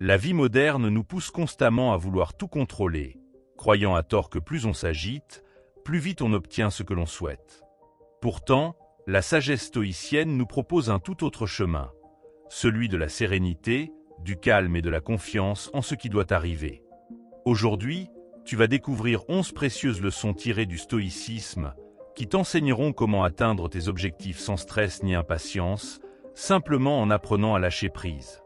La vie moderne nous pousse constamment à vouloir tout contrôler, croyant à tort que plus on s'agite, plus vite on obtient ce que l'on souhaite. Pourtant, la sagesse stoïcienne nous propose un tout autre chemin, celui de la sérénité, du calme et de la confiance en ce qui doit arriver. Aujourd'hui, tu vas découvrir 11 précieuses leçons tirées du stoïcisme qui t'enseigneront comment atteindre tes objectifs sans stress ni impatience, simplement en apprenant à lâcher prise.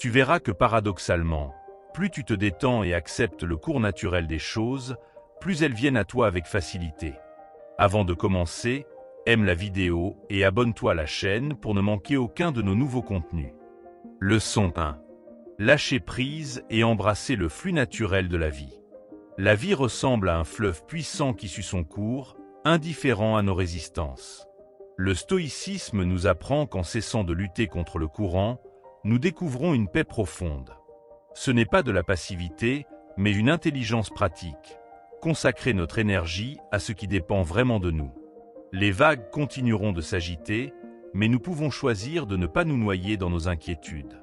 Tu verras que paradoxalement, plus tu te détends et acceptes le cours naturel des choses, plus elles viennent à toi avec facilité. Avant de commencer, aime la vidéo et abonne-toi à la chaîne pour ne manquer aucun de nos nouveaux contenus. Leçon 1. Lâcher prise et embrasser le flux naturel de la vie. La vie ressemble à un fleuve puissant qui suit son cours, indifférent à nos résistances. Le stoïcisme nous apprend qu'en cessant de lutter contre le courant, nous découvrons une paix profonde. Ce n'est pas de la passivité, mais une intelligence pratique. Consacrer notre énergie à ce qui dépend vraiment de nous. Les vagues continueront de s'agiter, mais nous pouvons choisir de ne pas nous noyer dans nos inquiétudes.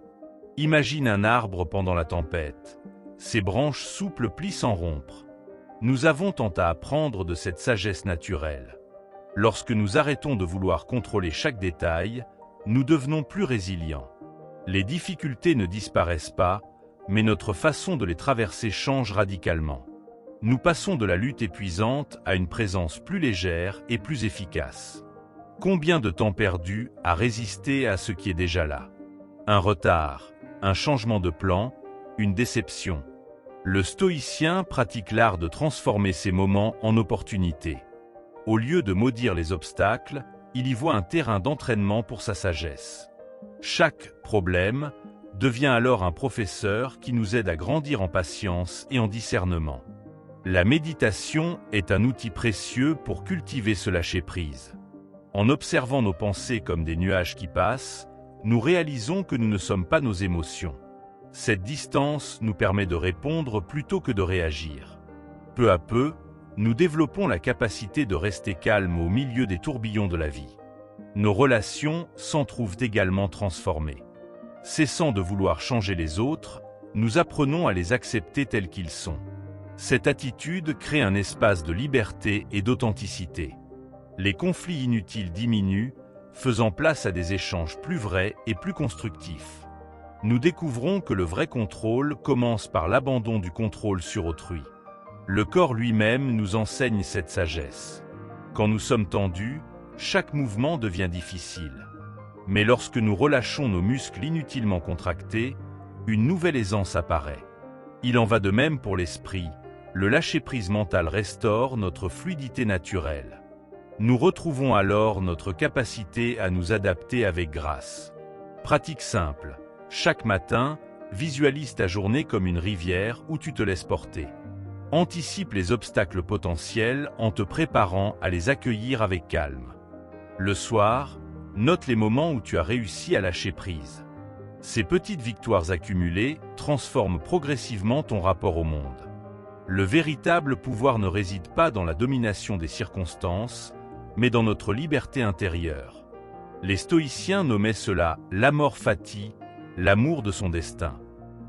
Imagine un arbre pendant la tempête. Ses branches souples plient sans rompre. Nous avons tant à apprendre de cette sagesse naturelle. Lorsque nous arrêtons de vouloir contrôler chaque détail, nous devenons plus résilients. Les difficultés ne disparaissent pas, mais notre façon de les traverser change radicalement. Nous passons de la lutte épuisante à une présence plus légère et plus efficace. Combien de temps perdu à résister à ce qui est déjà là? Un retard, un changement de plan, une déception. Le stoïcien pratique l'art de transformer ces moments en opportunités. Au lieu de maudire les obstacles, il y voit un terrain d'entraînement pour sa sagesse. Chaque problème devient alors un professeur qui nous aide à grandir en patience et en discernement. La méditation est un outil précieux pour cultiver ce lâcher-prise. En observant nos pensées comme des nuages qui passent, nous réalisons que nous ne sommes pas nos émotions. Cette distance nous permet de répondre plutôt que de réagir. Peu à peu, nous développons la capacité de rester calme au milieu des tourbillons de la vie. Nos relations s'en trouvent également transformées. Cessant de vouloir changer les autres, nous apprenons à les accepter tels qu'ils sont. Cette attitude crée un espace de liberté et d'authenticité. Les conflits inutiles diminuent, faisant place à des échanges plus vrais et plus constructifs. Nous découvrons que le vrai contrôle commence par l'abandon du contrôle sur autrui. Le corps lui-même nous enseigne cette sagesse. Quand nous sommes tendus, chaque mouvement devient difficile. Mais lorsque nous relâchons nos muscles inutilement contractés, une nouvelle aisance apparaît. Il en va de même pour l'esprit. Le lâcher-prise mental restaure notre fluidité naturelle. Nous retrouvons alors notre capacité à nous adapter avec grâce. Pratique simple. Chaque matin, visualise ta journée comme une rivière où tu te laisses porter. Anticipe les obstacles potentiels en te préparant à les accueillir avec calme. Le soir, note les moments où tu as réussi à lâcher prise. Ces petites victoires accumulées transforment progressivement ton rapport au monde. Le véritable pouvoir ne réside pas dans la domination des circonstances, mais dans notre liberté intérieure. Les stoïciens nommaient cela l'amor fati, l'amour de son destin.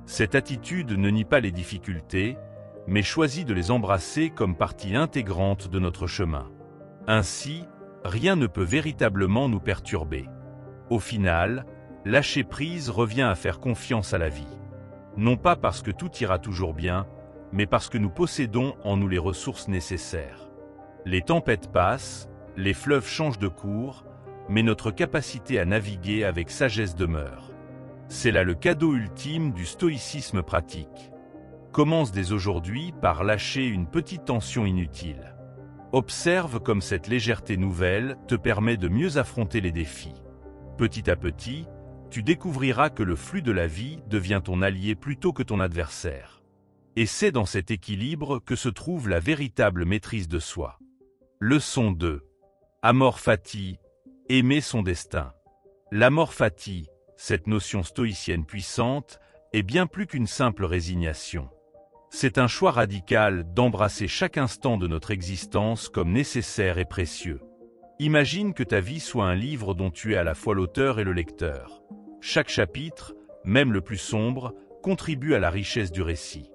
Cette attitude ne nie pas les difficultés, mais choisit de les embrasser comme partie intégrante de notre chemin. Ainsi, rien ne peut véritablement nous perturber. Au final, lâcher prise revient à faire confiance à la vie. Non pas parce que tout ira toujours bien, mais parce que nous possédons en nous les ressources nécessaires. Les tempêtes passent, les fleuves changent de cours, mais notre capacité à naviguer avec sagesse demeure. C'est là le cadeau ultime du stoïcisme pratique. Commence dès aujourd'hui par lâcher une petite tension inutile. Observe comme cette légèreté nouvelle te permet de mieux affronter les défis. Petit à petit, tu découvriras que le flux de la vie devient ton allié plutôt que ton adversaire. Et c'est dans cet équilibre que se trouve la véritable maîtrise de soi. Leçon 2. Amor fati, aimer son destin. L'amor fati, cette notion stoïcienne puissante, est bien plus qu'une simple résignation. C'est un choix radical d'embrasser chaque instant de notre existence comme nécessaire et précieux. Imagine que ta vie soit un livre dont tu es à la fois l'auteur et le lecteur. Chaque chapitre, même le plus sombre, contribue à la richesse du récit.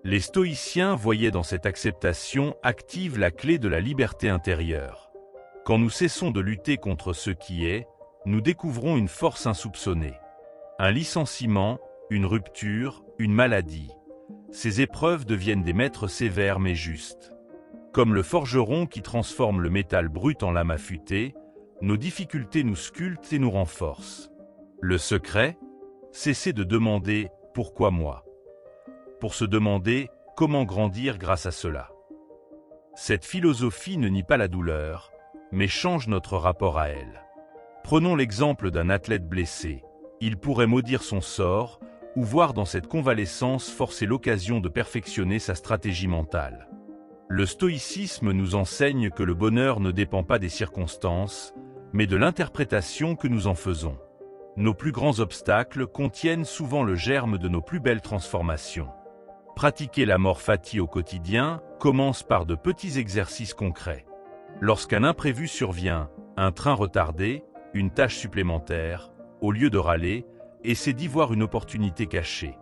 Les stoïciens voyaient dans cette acceptation active la clé de la liberté intérieure. Quand nous cessons de lutter contre ce qui est, nous découvrons une force insoupçonnée. Un licenciement, une rupture, une maladie. Ces épreuves deviennent des maîtres sévères mais justes. Comme le forgeron qui transforme le métal brut en lame affûtée, nos difficultés nous sculptent et nous renforcent. Le secret? Cesser de demander « Pourquoi moi ?» pour se demander « Comment grandir grâce à cela ?» Cette philosophie ne nie pas la douleur, mais change notre rapport à elle. Prenons l'exemple d'un athlète blessé. Il pourrait maudire son sort ou voir dans cette convalescence forcer l'occasion de perfectionner sa stratégie mentale. Le stoïcisme nous enseigne que le bonheur ne dépend pas des circonstances, mais de l'interprétation que nous en faisons. Nos plus grands obstacles contiennent souvent le germe de nos plus belles transformations. Pratiquer l'amor fati au quotidien commence par de petits exercices concrets. Lorsqu'un imprévu survient, un train retardé, une tâche supplémentaire, au lieu de râler, essaie d'y voir une opportunité cachée.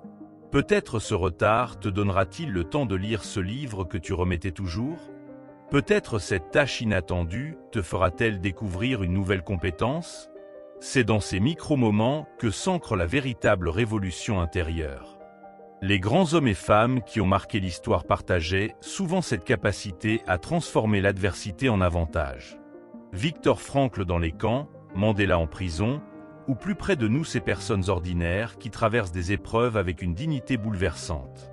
Peut-être ce retard te donnera-t-il le temps de lire ce livre que tu remettais toujours? Peut-être cette tâche inattendue te fera-t-elle découvrir une nouvelle compétence? C'est dans ces micro-moments que s'ancre la véritable révolution intérieure. Les grands hommes et femmes qui ont marqué l'histoire partageaient souvent cette capacité à transformer l'adversité en avantage. Viktor Frankl dans les camps, Mandela en prison, ou plus près de nous ces personnes ordinaires qui traversent des épreuves avec une dignité bouleversante.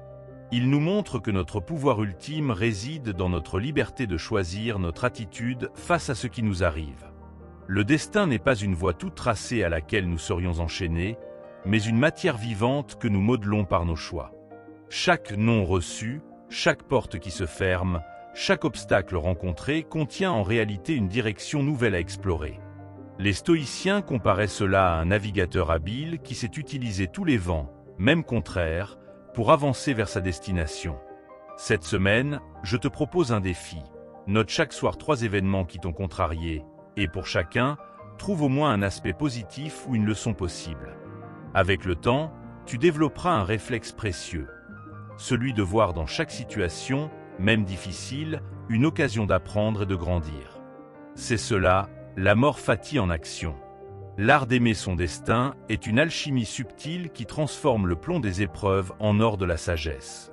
Ils nous montrent que notre pouvoir ultime réside dans notre liberté de choisir notre attitude face à ce qui nous arrive. Le destin n'est pas une voie toute tracée à laquelle nous serions enchaînés, mais une matière vivante que nous modelons par nos choix. Chaque non reçu, chaque porte qui se ferme, chaque obstacle rencontré contient en réalité une direction nouvelle à explorer. Les stoïciens comparaient cela à un navigateur habile qui sait utiliser tous les vents, même contraires, pour avancer vers sa destination. Cette semaine, je te propose un défi. Note chaque soir 3 événements qui t'ont contrarié, et pour chacun, trouve au moins un aspect positif ou une leçon possible. Avec le temps, tu développeras un réflexe précieux, celui de voir dans chaque situation, même difficile, une occasion d'apprendre et de grandir. C'est cela, l'amor fati en action. L'art d'aimer son destin est une alchimie subtile qui transforme le plomb des épreuves en or de la sagesse.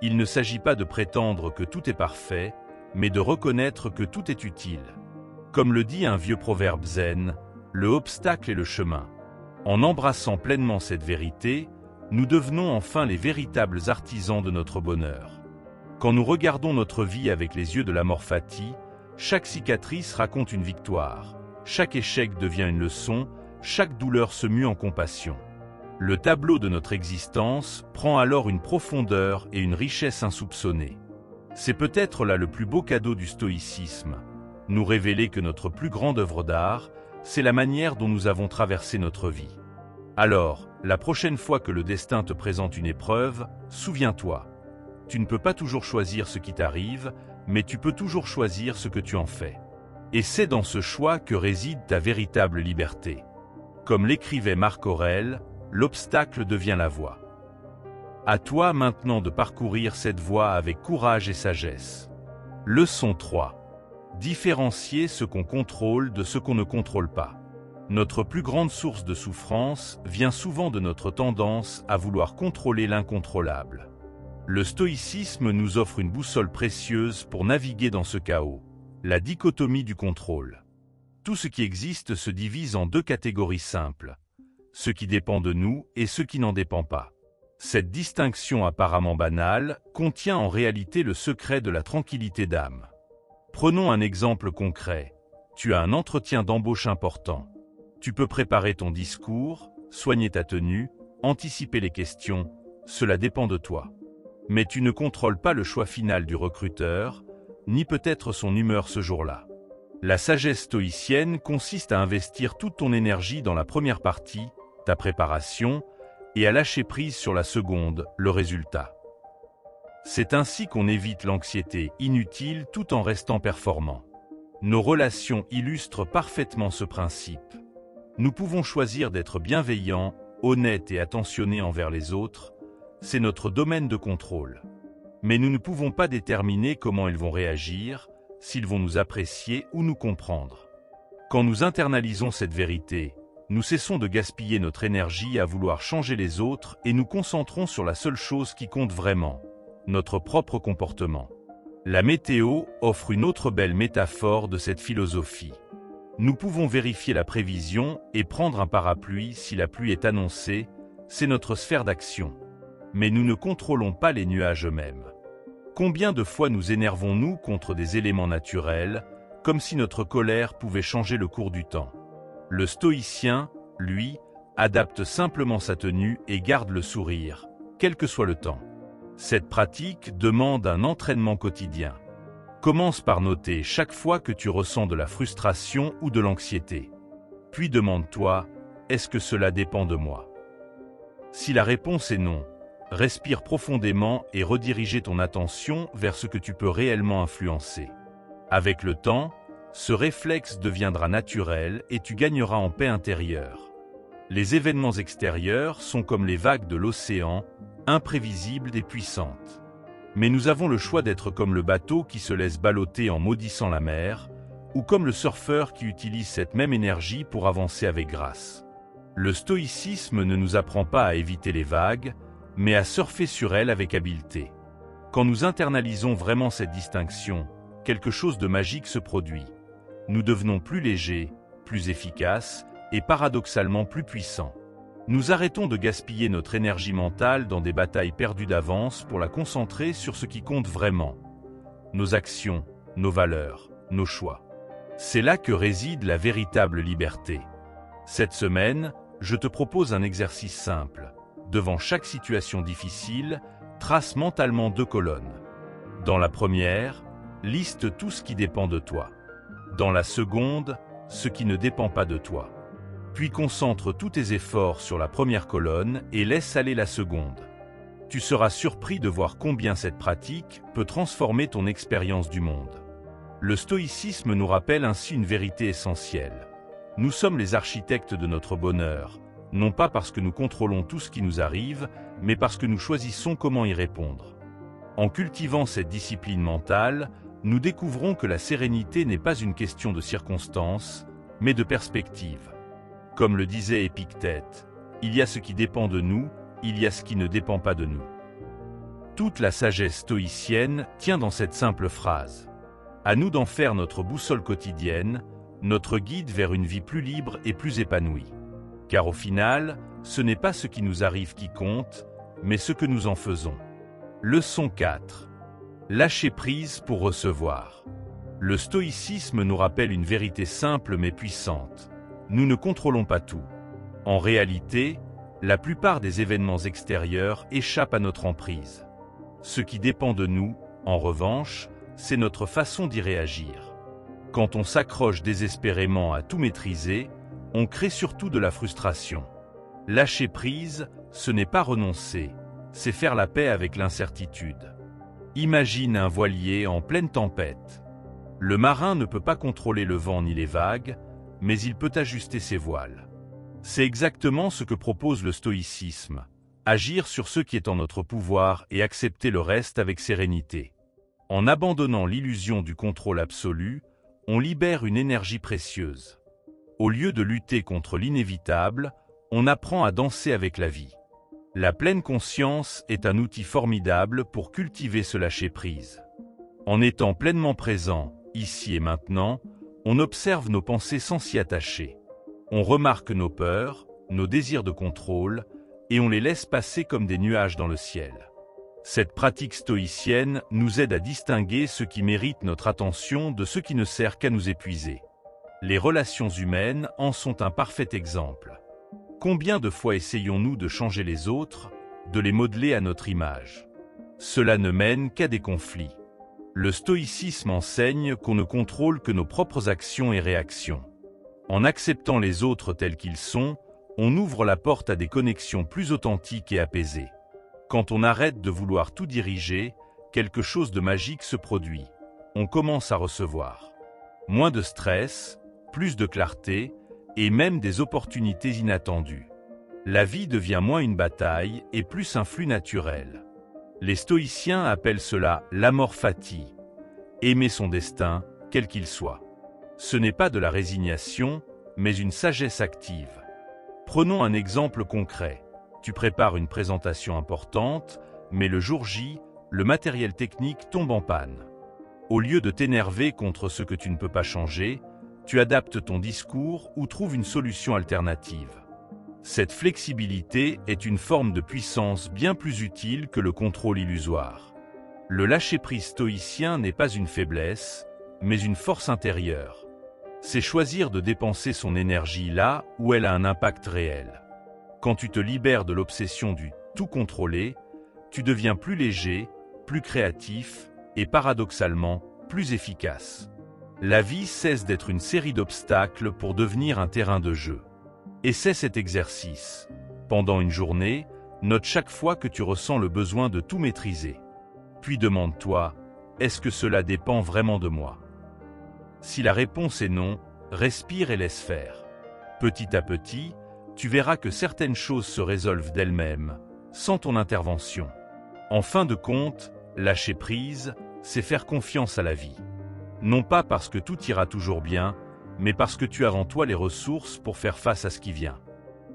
Il ne s'agit pas de prétendre que tout est parfait, mais de reconnaître que tout est utile. Comme le dit un vieux proverbe zen, le obstacle est le chemin. En embrassant pleinement cette vérité, nous devenons enfin les véritables artisans de notre bonheur. Quand nous regardons notre vie avec les yeux de l'amor fati, chaque cicatrice raconte une victoire, chaque échec devient une leçon, chaque douleur se mue en compassion. Le tableau de notre existence prend alors une profondeur et une richesse insoupçonnées. C'est peut-être là le plus beau cadeau du stoïcisme, nous révéler que notre plus grande œuvre d'art, c'est la manière dont nous avons traversé notre vie. Alors, la prochaine fois que le destin te présente une épreuve, souviens-toi, tu ne peux pas toujours choisir ce qui t'arrive, mais tu peux toujours choisir ce que tu en fais. Et c'est dans ce choix que réside ta véritable liberté. Comme l'écrivait Marc Aurèle, l'obstacle devient la voie. À toi maintenant de parcourir cette voie avec courage et sagesse. Leçon 3. Différencier ce qu'on contrôle de ce qu'on ne contrôle pas. Notre plus grande source de souffrance vient souvent de notre tendance à vouloir contrôler l'incontrôlable. Le stoïcisme nous offre une boussole précieuse pour naviguer dans ce chaos, la dichotomie du contrôle. Tout ce qui existe se divise en 2 catégories simples, ce qui dépend de nous et ce qui n'en dépend pas. Cette distinction apparemment banale contient en réalité le secret de la tranquillité d'âme. Prenons un exemple concret. Tu as un entretien d'embauche important. Tu peux préparer ton discours, soigner ta tenue, anticiper les questions, cela dépend de toi. Mais tu ne contrôles pas le choix final du recruteur, ni peut-être son humeur ce jour-là. La sagesse stoïcienne consiste à investir toute ton énergie dans la première partie, ta préparation, et à lâcher prise sur la seconde, le résultat. C'est ainsi qu'on évite l'anxiété inutile tout en restant performant. Nos relations illustrent parfaitement ce principe. Nous pouvons choisir d'être bienveillants, honnêtes et attentionnés envers les autres, c'est notre domaine de contrôle. Mais nous ne pouvons pas déterminer comment ils vont réagir, s'ils vont nous apprécier ou nous comprendre. Quand nous internalisons cette vérité, nous cessons de gaspiller notre énergie à vouloir changer les autres et nous concentrons sur la seule chose qui compte vraiment, notre propre comportement. La météo offre une autre belle métaphore de cette philosophie. Nous pouvons vérifier la prévision et prendre un parapluie si la pluie est annoncée, c'est notre sphère d'action. Mais nous ne contrôlons pas les nuages eux-mêmes. Combien de fois nous énervons-nous contre des éléments naturels, comme si notre colère pouvait changer le cours du temps? Le stoïcien, lui, adapte simplement sa tenue et garde le sourire, quel que soit le temps. Cette pratique demande un entraînement quotidien. Commence par noter chaque fois que tu ressens de la frustration ou de l'anxiété. Puis demande-toi, est-ce que cela dépend de moi? Si la réponse est non, respire profondément et redirige ton attention vers ce que tu peux réellement influencer. Avec le temps, ce réflexe deviendra naturel et tu gagneras en paix intérieure. Les événements extérieurs sont comme les vagues de l'océan, imprévisibles et puissantes. Mais nous avons le choix d'être comme le bateau qui se laisse balloter en maudissant la mer, ou comme le surfeur qui utilise cette même énergie pour avancer avec grâce. Le stoïcisme ne nous apprend pas à éviter les vagues, mais à surfer sur elles avec habileté. Quand nous internalisons vraiment cette distinction, quelque chose de magique se produit. Nous devenons plus légers, plus efficaces et paradoxalement plus puissants. Nous arrêtons de gaspiller notre énergie mentale dans des batailles perdues d'avance pour la concentrer sur ce qui compte vraiment. Nos actions, nos valeurs, nos choix. C'est là que réside la véritable liberté. Cette semaine, je te propose un exercice simple. Devant chaque situation difficile, trace mentalement 2 colonnes. Dans la première, liste tout ce qui dépend de toi. Dans la seconde, ce qui ne dépend pas de toi. Puis concentre tous tes efforts sur la première colonne et laisse aller la seconde. Tu seras surpris de voir combien cette pratique peut transformer ton expérience du monde. Le stoïcisme nous rappelle ainsi une vérité essentielle. Nous sommes les architectes de notre bonheur, non pas parce que nous contrôlons tout ce qui nous arrive, mais parce que nous choisissons comment y répondre. En cultivant cette discipline mentale, nous découvrons que la sérénité n'est pas une question de circonstances, mais de perspective. Comme le disait Épictète, il y a ce qui dépend de nous, il y a ce qui ne dépend pas de nous. Toute la sagesse stoïcienne tient dans cette simple phrase. À nous d'en faire notre boussole quotidienne, notre guide vers une vie plus libre et plus épanouie. Car au final, ce n'est pas ce qui nous arrive qui compte, mais ce que nous en faisons. Leçon 4. Lâcher prise pour recevoir. Le stoïcisme nous rappelle une vérité simple mais puissante. Nous ne contrôlons pas tout. En réalité, la plupart des événements extérieurs échappent à notre emprise. Ce qui dépend de nous, en revanche, c'est notre façon d'y réagir. Quand on s'accroche désespérément à tout maîtriser, on crée surtout de la frustration. Lâcher prise, ce n'est pas renoncer, c'est faire la paix avec l'incertitude. Imagine un voilier en pleine tempête. Le marin ne peut pas contrôler le vent ni les vagues, mais il peut ajuster ses voiles. C'est exactement ce que propose le stoïcisme, agir sur ce qui est en notre pouvoir et accepter le reste avec sérénité. En abandonnant l'illusion du contrôle absolu, on libère une énergie précieuse. Au lieu de lutter contre l'inévitable, on apprend à danser avec la vie. La pleine conscience est un outil formidable pour cultiver ce lâcher-prise. En étant pleinement présent, ici et maintenant, on observe nos pensées sans s'y attacher. On remarque nos peurs, nos désirs de contrôle, et on les laisse passer comme des nuages dans le ciel. Cette pratique stoïcienne nous aide à distinguer ce qui mérite notre attention de ce qui ne sert qu'à nous épuiser. Les relations humaines en sont un parfait exemple. Combien de fois essayons-nous de changer les autres, de les modeler à notre image? Cela ne mène qu'à des conflits. Le stoïcisme enseigne qu'on ne contrôle que nos propres actions et réactions. En acceptant les autres tels qu'ils sont, on ouvre la porte à des connexions plus authentiques et apaisées. Quand on arrête de vouloir tout diriger, quelque chose de magique se produit. On commence à recevoir. Moins de stress, plus de clarté, et même des opportunités inattendues. La vie devient moins une bataille et plus un flux naturel. Les stoïciens appellent cela l'amor fati, aimer son destin, quel qu'il soit. Ce n'est pas de la résignation, mais une sagesse active. Prenons un exemple concret. Tu prépares une présentation importante, mais le jour J, le matériel technique tombe en panne. Au lieu de t'énerver contre ce que tu ne peux pas changer, tu adaptes ton discours ou trouves une solution alternative. Cette flexibilité est une forme de puissance bien plus utile que le contrôle illusoire. Le lâcher-prise stoïcien n'est pas une faiblesse, mais une force intérieure. C'est choisir de dépenser son énergie là où elle a un impact réel. Quand tu te libères de l'obsession du tout contrôler, tu deviens plus léger, plus créatif et paradoxalement plus efficace. La vie cesse d'être une série d'obstacles pour devenir un terrain de jeu. Essaie cet exercice. Pendant une journée, note chaque fois que tu ressens le besoin de tout maîtriser. Puis demande-toi, est-ce que cela dépend vraiment de moi ? Si la réponse est non, respire et laisse faire. Petit à petit, tu verras que certaines choses se résolvent d'elles-mêmes, sans ton intervention. En fin de compte, lâcher prise, c'est faire confiance à la vie. Non pas parce que tout ira toujours bien, mais parce que tu as en toi les ressources pour faire face à ce qui vient.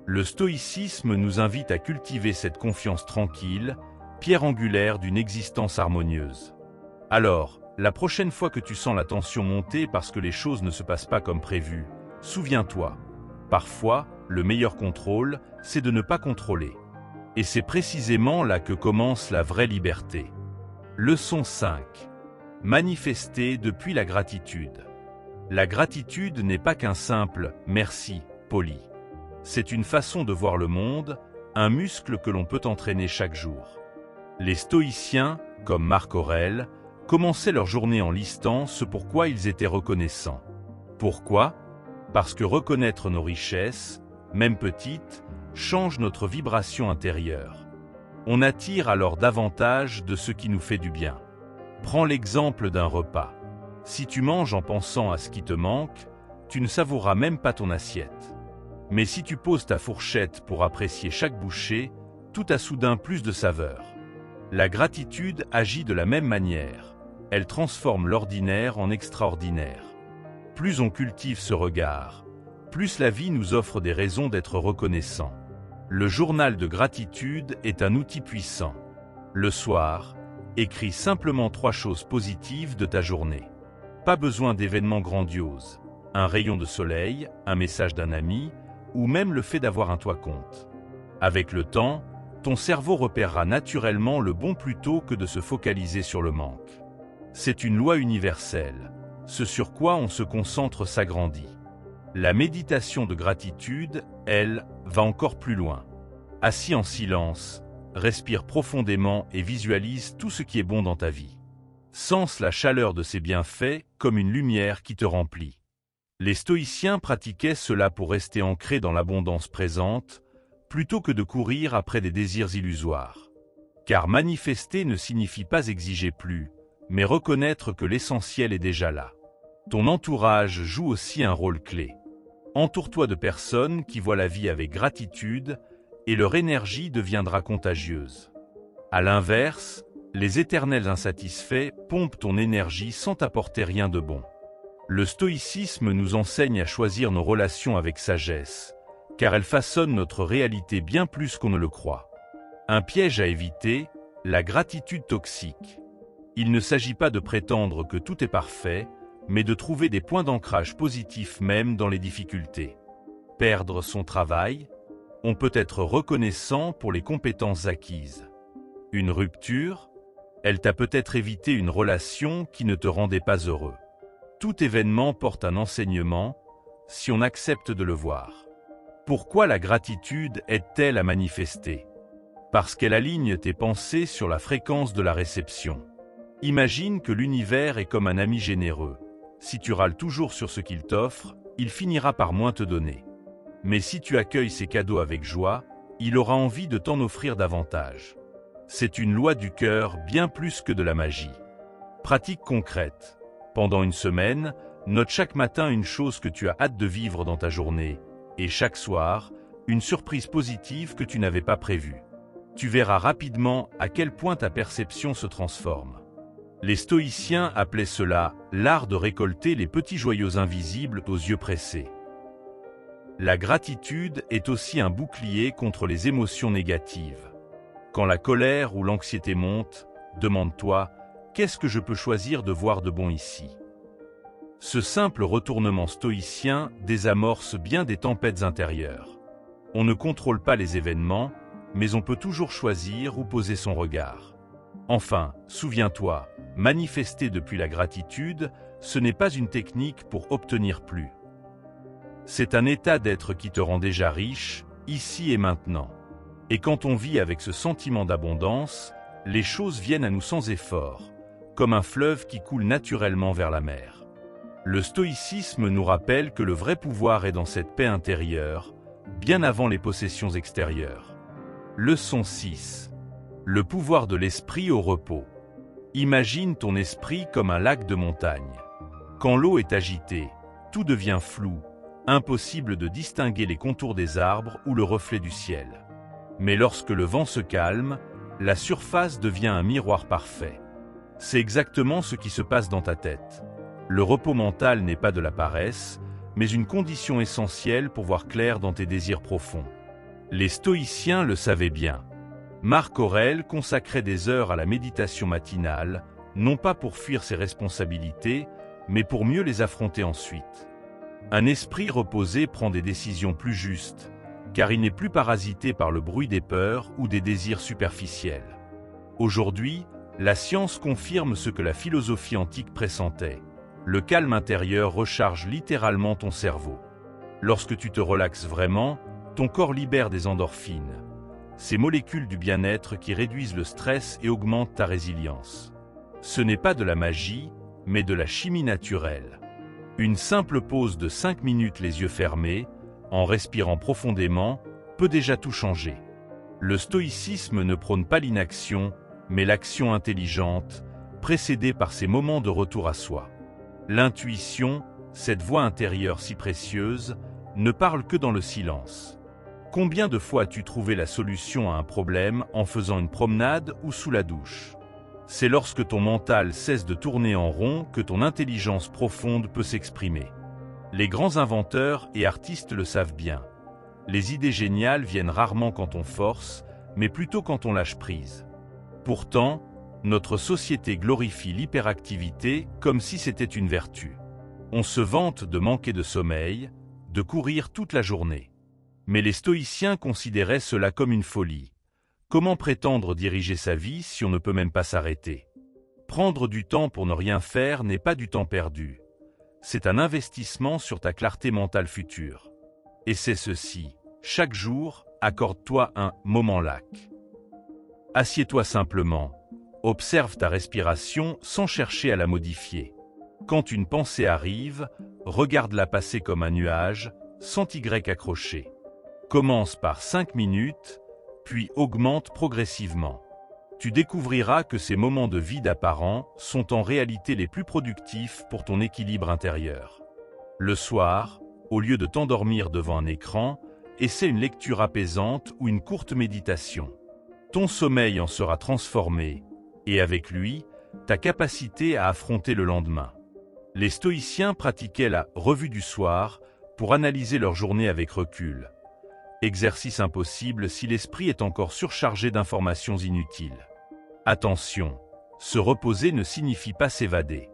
Le stoïcisme nous invite à cultiver cette confiance tranquille, pierre angulaire d'une existence harmonieuse. Alors, la prochaine fois que tu sens la tension monter parce que les choses ne se passent pas comme prévu, souviens-toi, parfois, le meilleur contrôle, c'est de ne pas contrôler. Et c'est précisément là que commence la vraie liberté. Leçon 5. Manifester depuis la gratitude. La gratitude n'est pas qu'un simple « merci » poli. C'est une façon de voir le monde, un muscle que l'on peut entraîner chaque jour. Les stoïciens, comme Marc Aurèle, commençaient leur journée en listant ce pourquoi ils étaient reconnaissants. Pourquoi ? Parce que reconnaître nos richesses, même petites, change notre vibration intérieure. On attire alors davantage de ce qui nous fait du bien. Prends l'exemple d'un repas. Si tu manges en pensant à ce qui te manque, tu ne savoureras même pas ton assiette. Mais si tu poses ta fourchette pour apprécier chaque bouchée, tout a soudain plus de saveur. La gratitude agit de la même manière. Elle transforme l'ordinaire en extraordinaire. Plus on cultive ce regard, plus la vie nous offre des raisons d'être reconnaissant. Le journal de gratitude est un outil puissant. Le soir, écris simplement 3 choses positives de ta journée. Pas besoin d'événements grandioses. Un rayon de soleil, un message d'un ami, ou même le fait d'avoir un toit compte. Avec le temps, ton cerveau repérera naturellement le bon plutôt que de se focaliser sur le manque. C'est une loi universelle. Ce sur quoi on se concentre s'agrandit. La méditation de gratitude, elle, va encore plus loin. Assis en silence, respire profondément et visualise tout ce qui est bon dans ta vie. Sens la chaleur de ses bienfaits comme une lumière qui te remplit. Les stoïciens pratiquaient cela pour rester ancrés dans l'abondance présente, plutôt que de courir après des désirs illusoires. Car manifester ne signifie pas exiger plus, mais reconnaître que l'essentiel est déjà là. Ton entourage joue aussi un rôle clé. Entoure-toi de personnes qui voient la vie avec gratitude et leur énergie deviendra contagieuse. À l'inverse, les éternels insatisfaits pompent ton énergie sans t'apporter rien de bon. Le stoïcisme nous enseigne à choisir nos relations avec sagesse, car elles façonnent notre réalité bien plus qu'on ne le croit. Un piège à éviter, la gratitude toxique. Il ne s'agit pas de prétendre que tout est parfait, mais de trouver des points d'ancrage positifs même dans les difficultés. Perdre son travail, on peut être reconnaissant pour les compétences acquises. Une rupture, elle t'a peut-être évité une relation qui ne te rendait pas heureux. Tout événement porte un enseignement, si on accepte de le voir. Pourquoi la gratitude aide-t-elle à manifester ? Parce qu'elle aligne tes pensées sur la fréquence de la réception. Imagine que l'univers est comme un ami généreux. Si tu râles toujours sur ce qu'il t'offre, il finira par moins te donner. Mais si tu accueilles ses cadeaux avec joie, il aura envie de t'en offrir davantage. C'est une loi du cœur bien plus que de la magie. Pratique concrète. Pendant une semaine, note chaque matin une chose que tu as hâte de vivre dans ta journée, et chaque soir, une surprise positive que tu n'avais pas prévue. Tu verras rapidement à quel point ta perception se transforme. Les stoïciens appelaient cela l'art de récolter les petits joyaux invisibles aux yeux pressés. La gratitude est aussi un bouclier contre les émotions négatives. Quand la colère ou l'anxiété montent, demande-toi « Qu'est-ce que je peux choisir de voir de bon ici ?» Ce simple retournement stoïcien désamorce bien des tempêtes intérieures. On ne contrôle pas les événements, mais on peut toujours choisir où poser son regard. Enfin, souviens-toi, manifester depuis la gratitude, ce n'est pas une technique pour obtenir plus. C'est un état d'être qui te rend déjà riche, ici et maintenant. Et quand on vit avec ce sentiment d'abondance, les choses viennent à nous sans effort, comme un fleuve qui coule naturellement vers la mer. Le stoïcisme nous rappelle que le vrai pouvoir est dans cette paix intérieure, bien avant les possessions extérieures. Leçon 6. Le pouvoir de l'esprit au repos. Imagine ton esprit comme un lac de montagne. Quand l'eau est agitée, tout devient flou, impossible de distinguer les contours des arbres ou le reflet du ciel. Mais lorsque le vent se calme, la surface devient un miroir parfait. C'est exactement ce qui se passe dans ta tête. Le repos mental n'est pas de la paresse, mais une condition essentielle pour voir clair dans tes désirs profonds. Les stoïciens le savaient bien. Marc Aurèle consacrait des heures à la méditation matinale, non pas pour fuir ses responsabilités, mais pour mieux les affronter ensuite. Un esprit reposé prend des décisions plus justes, car il n'est plus parasité par le bruit des peurs ou des désirs superficiels. Aujourd'hui, la science confirme ce que la philosophie antique pressentait. Le calme intérieur recharge littéralement ton cerveau. Lorsque tu te relaxes vraiment, ton corps libère des endorphines, ces molécules du bien-être qui réduisent le stress et augmentent ta résilience. Ce n'est pas de la magie, mais de la chimie naturelle. Une simple pause de 5 minutes les yeux fermés, en respirant profondément, peut déjà tout changer. Le stoïcisme ne prône pas l'inaction, mais l'action intelligente, précédée par ces moments de retour à soi. L'intuition, cette voix intérieure si précieuse, ne parle que dans le silence. Combien de fois as-tu trouvé la solution à un problème en faisant une promenade ou sous la douche? C'est lorsque ton mental cesse de tourner en rond que ton intelligence profonde peut s'exprimer. Les grands inventeurs et artistes le savent bien. Les idées géniales viennent rarement quand on force, mais plutôt quand on lâche prise. Pourtant, notre société glorifie l'hyperactivité comme si c'était une vertu. On se vante de manquer de sommeil, de courir toute la journée. Mais les stoïciens considéraient cela comme une folie. Comment prétendre diriger sa vie si on ne peut même pas s'arrêter? Prendre du temps pour ne rien faire n'est pas du temps perdu. C'est un investissement sur ta clarté mentale future. Et c'est ceci. Chaque jour, accorde-toi un moment lac. Assieds-toi simplement. Observe ta respiration sans chercher à la modifier. Quand une pensée arrive, regarde-la passer comme un nuage, sans Y accroché. Commence par 5 minutes, puis augmente progressivement. Tu découvriras que ces moments de vide apparent sont en réalité les plus productifs pour ton équilibre intérieur. Le soir, au lieu de t'endormir devant un écran, essaie une lecture apaisante ou une courte méditation. Ton sommeil en sera transformé, et avec lui, ta capacité à affronter le lendemain. Les stoïciens pratiquaient la revue du soir pour analyser leur journée avec recul. Exercice impossible si l'esprit est encore surchargé d'informations inutiles. Attention, se reposer ne signifie pas s'évader.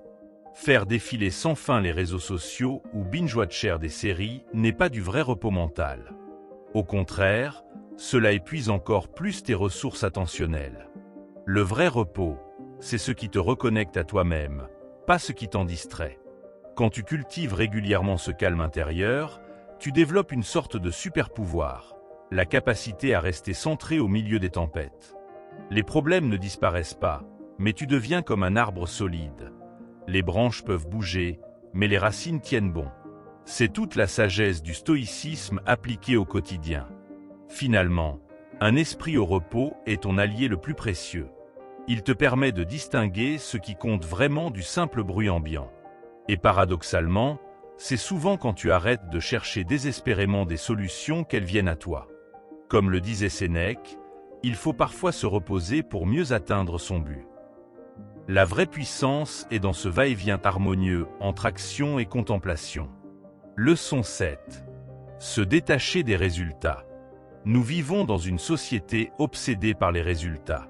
Faire défiler sans fin les réseaux sociaux ou binge-watcher des séries n'est pas du vrai repos mental. Au contraire, cela épuise encore plus tes ressources attentionnelles. Le vrai repos, c'est ce qui te reconnecte à toi-même, pas ce qui t'en distrait. Quand tu cultives régulièrement ce calme intérieur, tu développes une sorte de super-pouvoir, la capacité à rester centré au milieu des tempêtes. Les problèmes ne disparaissent pas, mais tu deviens comme un arbre solide. Les branches peuvent bouger, mais les racines tiennent bon. C'est toute la sagesse du stoïcisme appliquée au quotidien. Finalement, un esprit au repos est ton allié le plus précieux. Il te permet de distinguer ce qui compte vraiment du simple bruit ambiant. Et paradoxalement, C'est souvent quand tu arrêtes de chercher désespérément des solutions qu'elles viennent à toi. Comme le disait Sénèque, il faut parfois se reposer pour mieux atteindre son but. La vraie puissance est dans ce va-et-vient harmonieux entre action et contemplation. Leçon 7. Se détacher des résultats. Nous vivons dans une société obsédée par les résultats.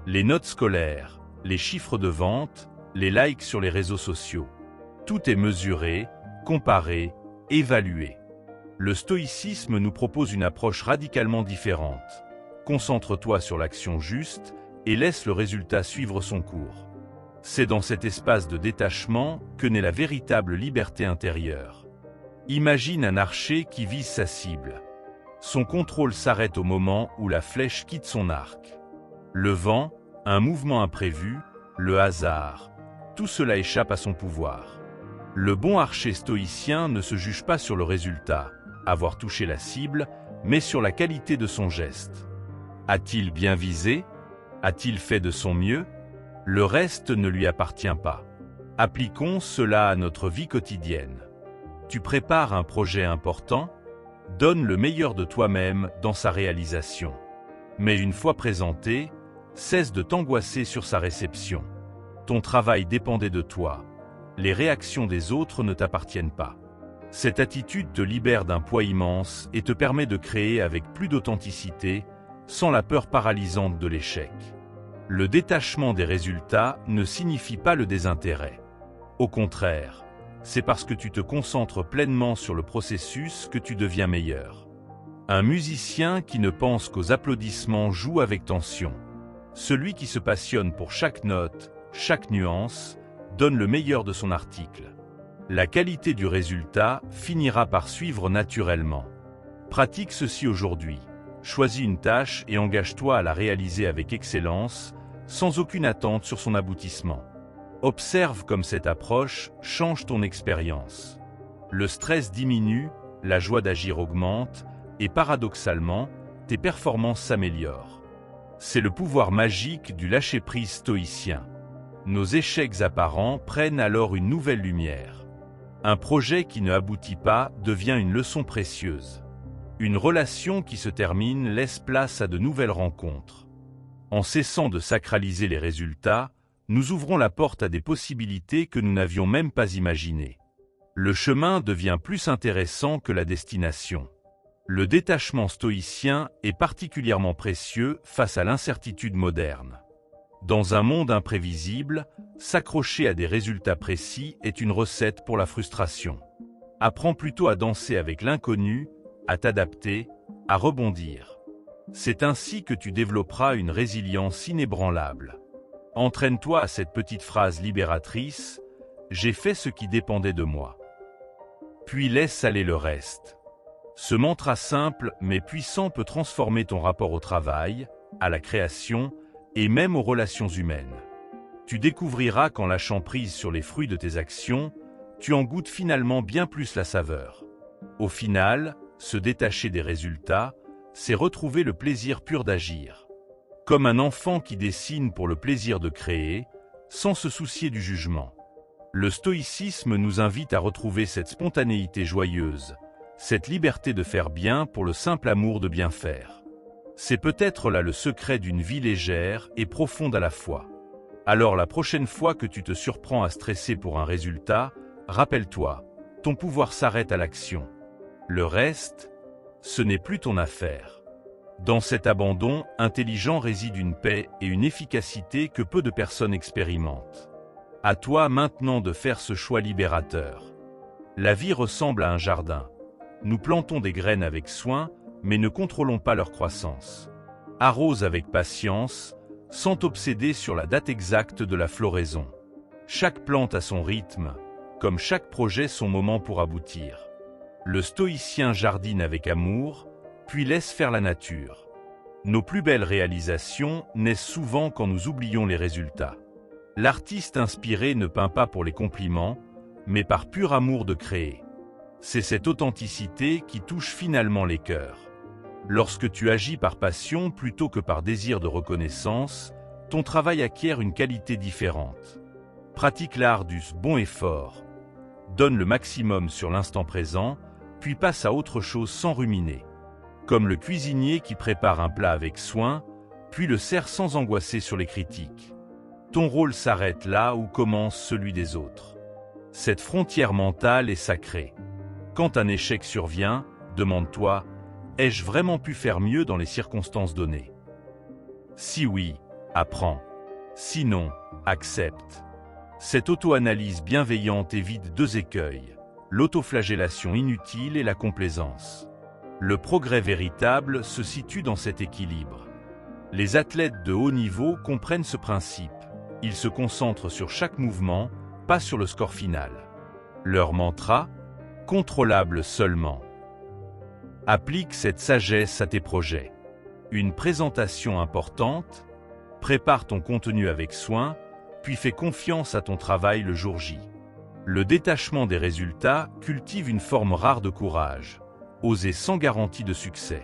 Les notes scolaires, les chiffres de vente, les likes sur les réseaux sociaux. Tout est mesuré, comparé, évalué. Le stoïcisme nous propose une approche radicalement différente. Concentre-toi sur l'action juste et laisse le résultat suivre son cours. C'est dans cet espace de détachement que naît la véritable liberté intérieure. Imagine un archer qui vise sa cible. Son contrôle s'arrête au moment où la flèche quitte son arc. Le vent, un mouvement imprévu, le hasard, tout cela échappe à son pouvoir. Le bon archer stoïcien ne se juge pas sur le résultat, avoir touché la cible, mais sur la qualité de son geste. A-t-il bien visé? A-t-il fait de son mieux? Le reste ne lui appartient pas. Appliquons cela à notre vie quotidienne. Tu prépares un projet important? Donne le meilleur de toi-même dans sa réalisation. Mais une fois présenté, cesse de t'angoisser sur sa réception. Ton travail dépendait de toi. Les réactions des autres ne t'appartiennent pas. Cette attitude te libère d'un poids immense et te permet de créer avec plus d'authenticité, sans la peur paralysante de l'échec. Le détachement des résultats ne signifie pas le désintérêt. Au contraire, c'est parce que tu te concentres pleinement sur le processus que tu deviens meilleur. Un musicien qui ne pense qu'aux applaudissements joue avec tension. Celui qui se passionne pour chaque note, chaque nuance, donne le meilleur de son article. La qualité du résultat finira par suivre naturellement. Pratique ceci aujourd'hui. Choisis une tâche et engage-toi à la réaliser avec excellence, sans aucune attente sur son aboutissement. Observe comme cette approche change ton expérience. Le stress diminue, la joie d'agir augmente, et paradoxalement, tes performances s'améliorent. C'est le pouvoir magique du lâcher-prise stoïcien. Nos échecs apparents prennent alors une nouvelle lumière. Un projet qui ne aboutit pas devient une leçon précieuse. Une relation qui se termine laisse place à de nouvelles rencontres. En cessant de sacraliser les résultats, nous ouvrons la porte à des possibilités que nous n'avions même pas imaginées. Le chemin devient plus intéressant que la destination. Le détachement stoïcien est particulièrement précieux face à l'incertitude moderne. Dans un monde imprévisible, s'accrocher à des résultats précis est une recette pour la frustration. Apprends plutôt à danser avec l'inconnu, à t'adapter, à rebondir. C'est ainsi que tu développeras une résilience inébranlable. Entraîne-toi à cette petite phrase libératrice « J'ai fait ce qui dépendait de moi ». Puis laisse aller le reste. Ce mantra simple mais puissant peut transformer ton rapport au travail, à la création et même aux relations humaines. Tu découvriras qu'en lâchant prise sur les fruits de tes actions, tu en goûtes finalement bien plus la saveur. Au final, se détacher des résultats, c'est retrouver le plaisir pur d'agir. Comme un enfant qui dessine pour le plaisir de créer, sans se soucier du jugement. Le stoïcisme nous invite à retrouver cette spontanéité joyeuse, cette liberté de faire bien pour le simple amour de bien faire. C'est peut-être là le secret d'une vie légère et profonde à la fois. Alors la prochaine fois que tu te surprends à stresser pour un résultat, rappelle-toi, ton pouvoir s'arrête à l'action. Le reste, ce n'est plus ton affaire. Dans cet abandon intelligent réside une paix et une efficacité que peu de personnes expérimentent. À toi maintenant de faire ce choix libérateur. La vie ressemble à un jardin. Nous plantons des graines avec soin, mais ne contrôlons pas leur croissance. Arrose avec patience, sans t'obséder sur la date exacte de la floraison. Chaque plante a son rythme, comme chaque projet son moment pour aboutir. Le stoïcien jardine avec amour, puis laisse faire la nature. Nos plus belles réalisations naissent souvent quand nous oublions les résultats. L'artiste inspiré ne peint pas pour les compliments, mais par pur amour de créer. C'est cette authenticité qui touche finalement les cœurs. Lorsque tu agis par passion plutôt que par désir de reconnaissance, ton travail acquiert une qualité différente. Pratique l'art du bon et fort. donne le maximum sur l'instant présent, puis passe à autre chose sans ruminer. Comme le cuisinier qui prépare un plat avec soin, puis le sert sans angoisser sur les critiques. Ton rôle s'arrête là où commence celui des autres. Cette frontière mentale est sacrée. Quand un échec survient, demande-toi, ai-je vraiment pu faire mieux dans les circonstances données? Si oui, apprends. Sinon, accepte. Cette auto-analyse bienveillante évite 2 écueils, l'autoflagellation inutile et la complaisance. Le progrès véritable se situe dans cet équilibre. Les athlètes de haut niveau comprennent ce principe. Ils se concentrent sur chaque mouvement, pas sur le score final. Leur mantra, contrôlable seulement. Applique cette sagesse à tes projets. Une présentation importante, prépare ton contenu avec soin, puis fais confiance à ton travail le jour J. Le détachement des résultats cultive une forme rare de courage, oser sans garantie de succès.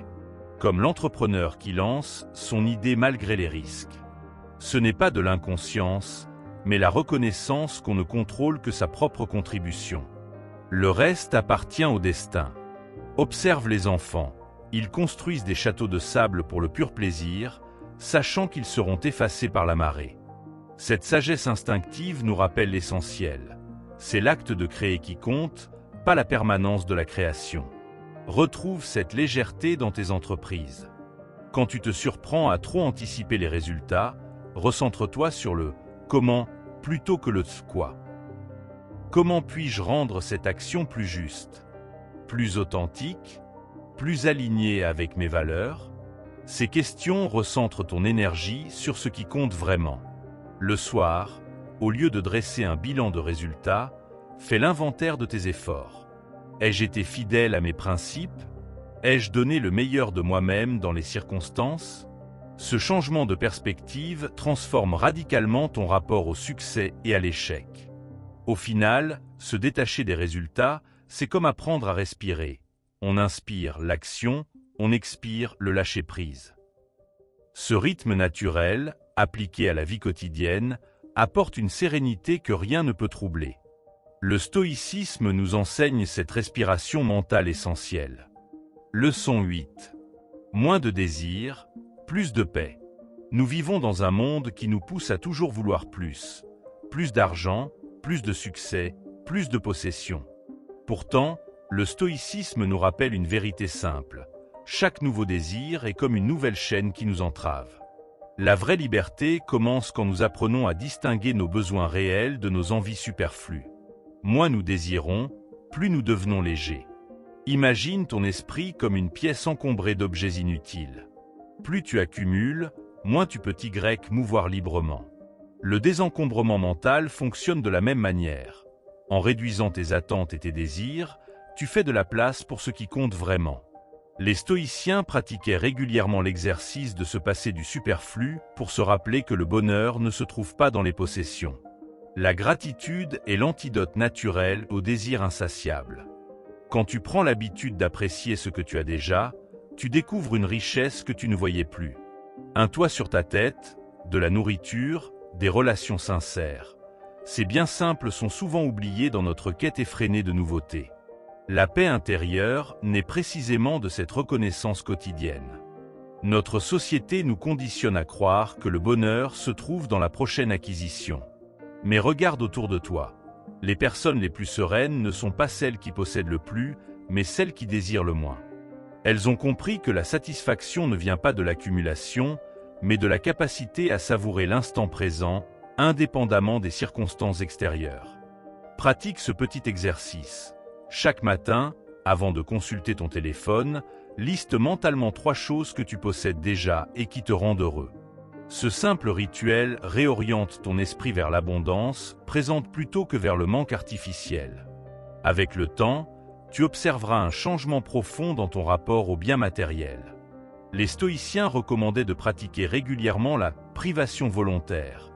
Comme l'entrepreneur qui lance son idée malgré les risques. Ce n'est pas de l'inconscience, mais la reconnaissance qu'on ne contrôle que sa propre contribution. Le reste appartient au destin. Observe les enfants. Ils construisent des châteaux de sable pour le pur plaisir, sachant qu'ils seront effacés par la marée. Cette sagesse instinctive nous rappelle l'essentiel. C'est l'acte de créer qui compte, pas la permanence de la création. Retrouve cette légèreté dans tes entreprises. Quand tu te surprends à trop anticiper les résultats, recentre-toi sur le « comment » plutôt que le « quoi ». Comment puis-je rendre cette action plus juste, plus authentique, plus alignée avec mes valeurs? Ces questions recentrent ton énergie sur ce qui compte vraiment. Le soir, au lieu de dresser un bilan de résultats, fais l'inventaire de tes efforts. Ai-je été fidèle à mes principes? Ai-je donné le meilleur de moi-même dans les circonstances? Ce changement de perspective transforme radicalement ton rapport au succès et à l'échec. Au final, se détacher des résultats, c'est comme apprendre à respirer. On inspire l'action, on expire le lâcher-prise. Ce rythme naturel, appliqué à la vie quotidienne, apporte une sérénité que rien ne peut troubler. Le stoïcisme nous enseigne cette respiration mentale essentielle. Leçon 8. Moins de désir, plus de paix. Nous vivons dans un monde qui nous pousse à toujours vouloir plus. Plus d'argent, plus de succès, plus de possessions. Pourtant, le stoïcisme nous rappelle une vérité simple. Chaque nouveau désir est comme une nouvelle chaîne qui nous entrave. La vraie liberté commence quand nous apprenons à distinguer nos besoins réels de nos envies superflues. Moins nous désirons, plus nous devenons légers. Imagine ton esprit comme une pièce encombrée d'objets inutiles. Plus tu accumules, moins tu peux mouvoir librement. Le désencombrement mental fonctionne de la même manière. En réduisant tes attentes et tes désirs, tu fais de la place pour ce qui compte vraiment. Les stoïciens pratiquaient régulièrement l'exercice de se passer du superflu pour se rappeler que le bonheur ne se trouve pas dans les possessions. La gratitude est l'antidote naturel au désir insatiable. Quand tu prends l'habitude d'apprécier ce que tu as déjà, tu découvres une richesse que tu ne voyais plus. Un toit sur ta tête, de la nourriture, des relations sincères. Ces biens simples sont souvent oubliés dans notre quête effrénée de nouveautés. La paix intérieure naît précisément de cette reconnaissance quotidienne. Notre société nous conditionne à croire que le bonheur se trouve dans la prochaine acquisition. Mais regarde autour de toi. Les personnes les plus sereines ne sont pas celles qui possèdent le plus, mais celles qui désirent le moins. Elles ont compris que la satisfaction ne vient pas de l'accumulation, mais de la capacité à savourer l'instant présent, indépendamment des circonstances extérieures. Pratique ce petit exercice. Chaque matin, avant de consulter ton téléphone, liste mentalement 3 choses que tu possèdes déjà et qui te rendent heureux. Ce simple rituel réoriente ton esprit vers l'abondance, présente plutôt que vers le manque artificiel. Avec le temps, tu observeras un changement profond dans ton rapport aux biens matériels. Les stoïciens recommandaient de pratiquer régulièrement la privation volontaire.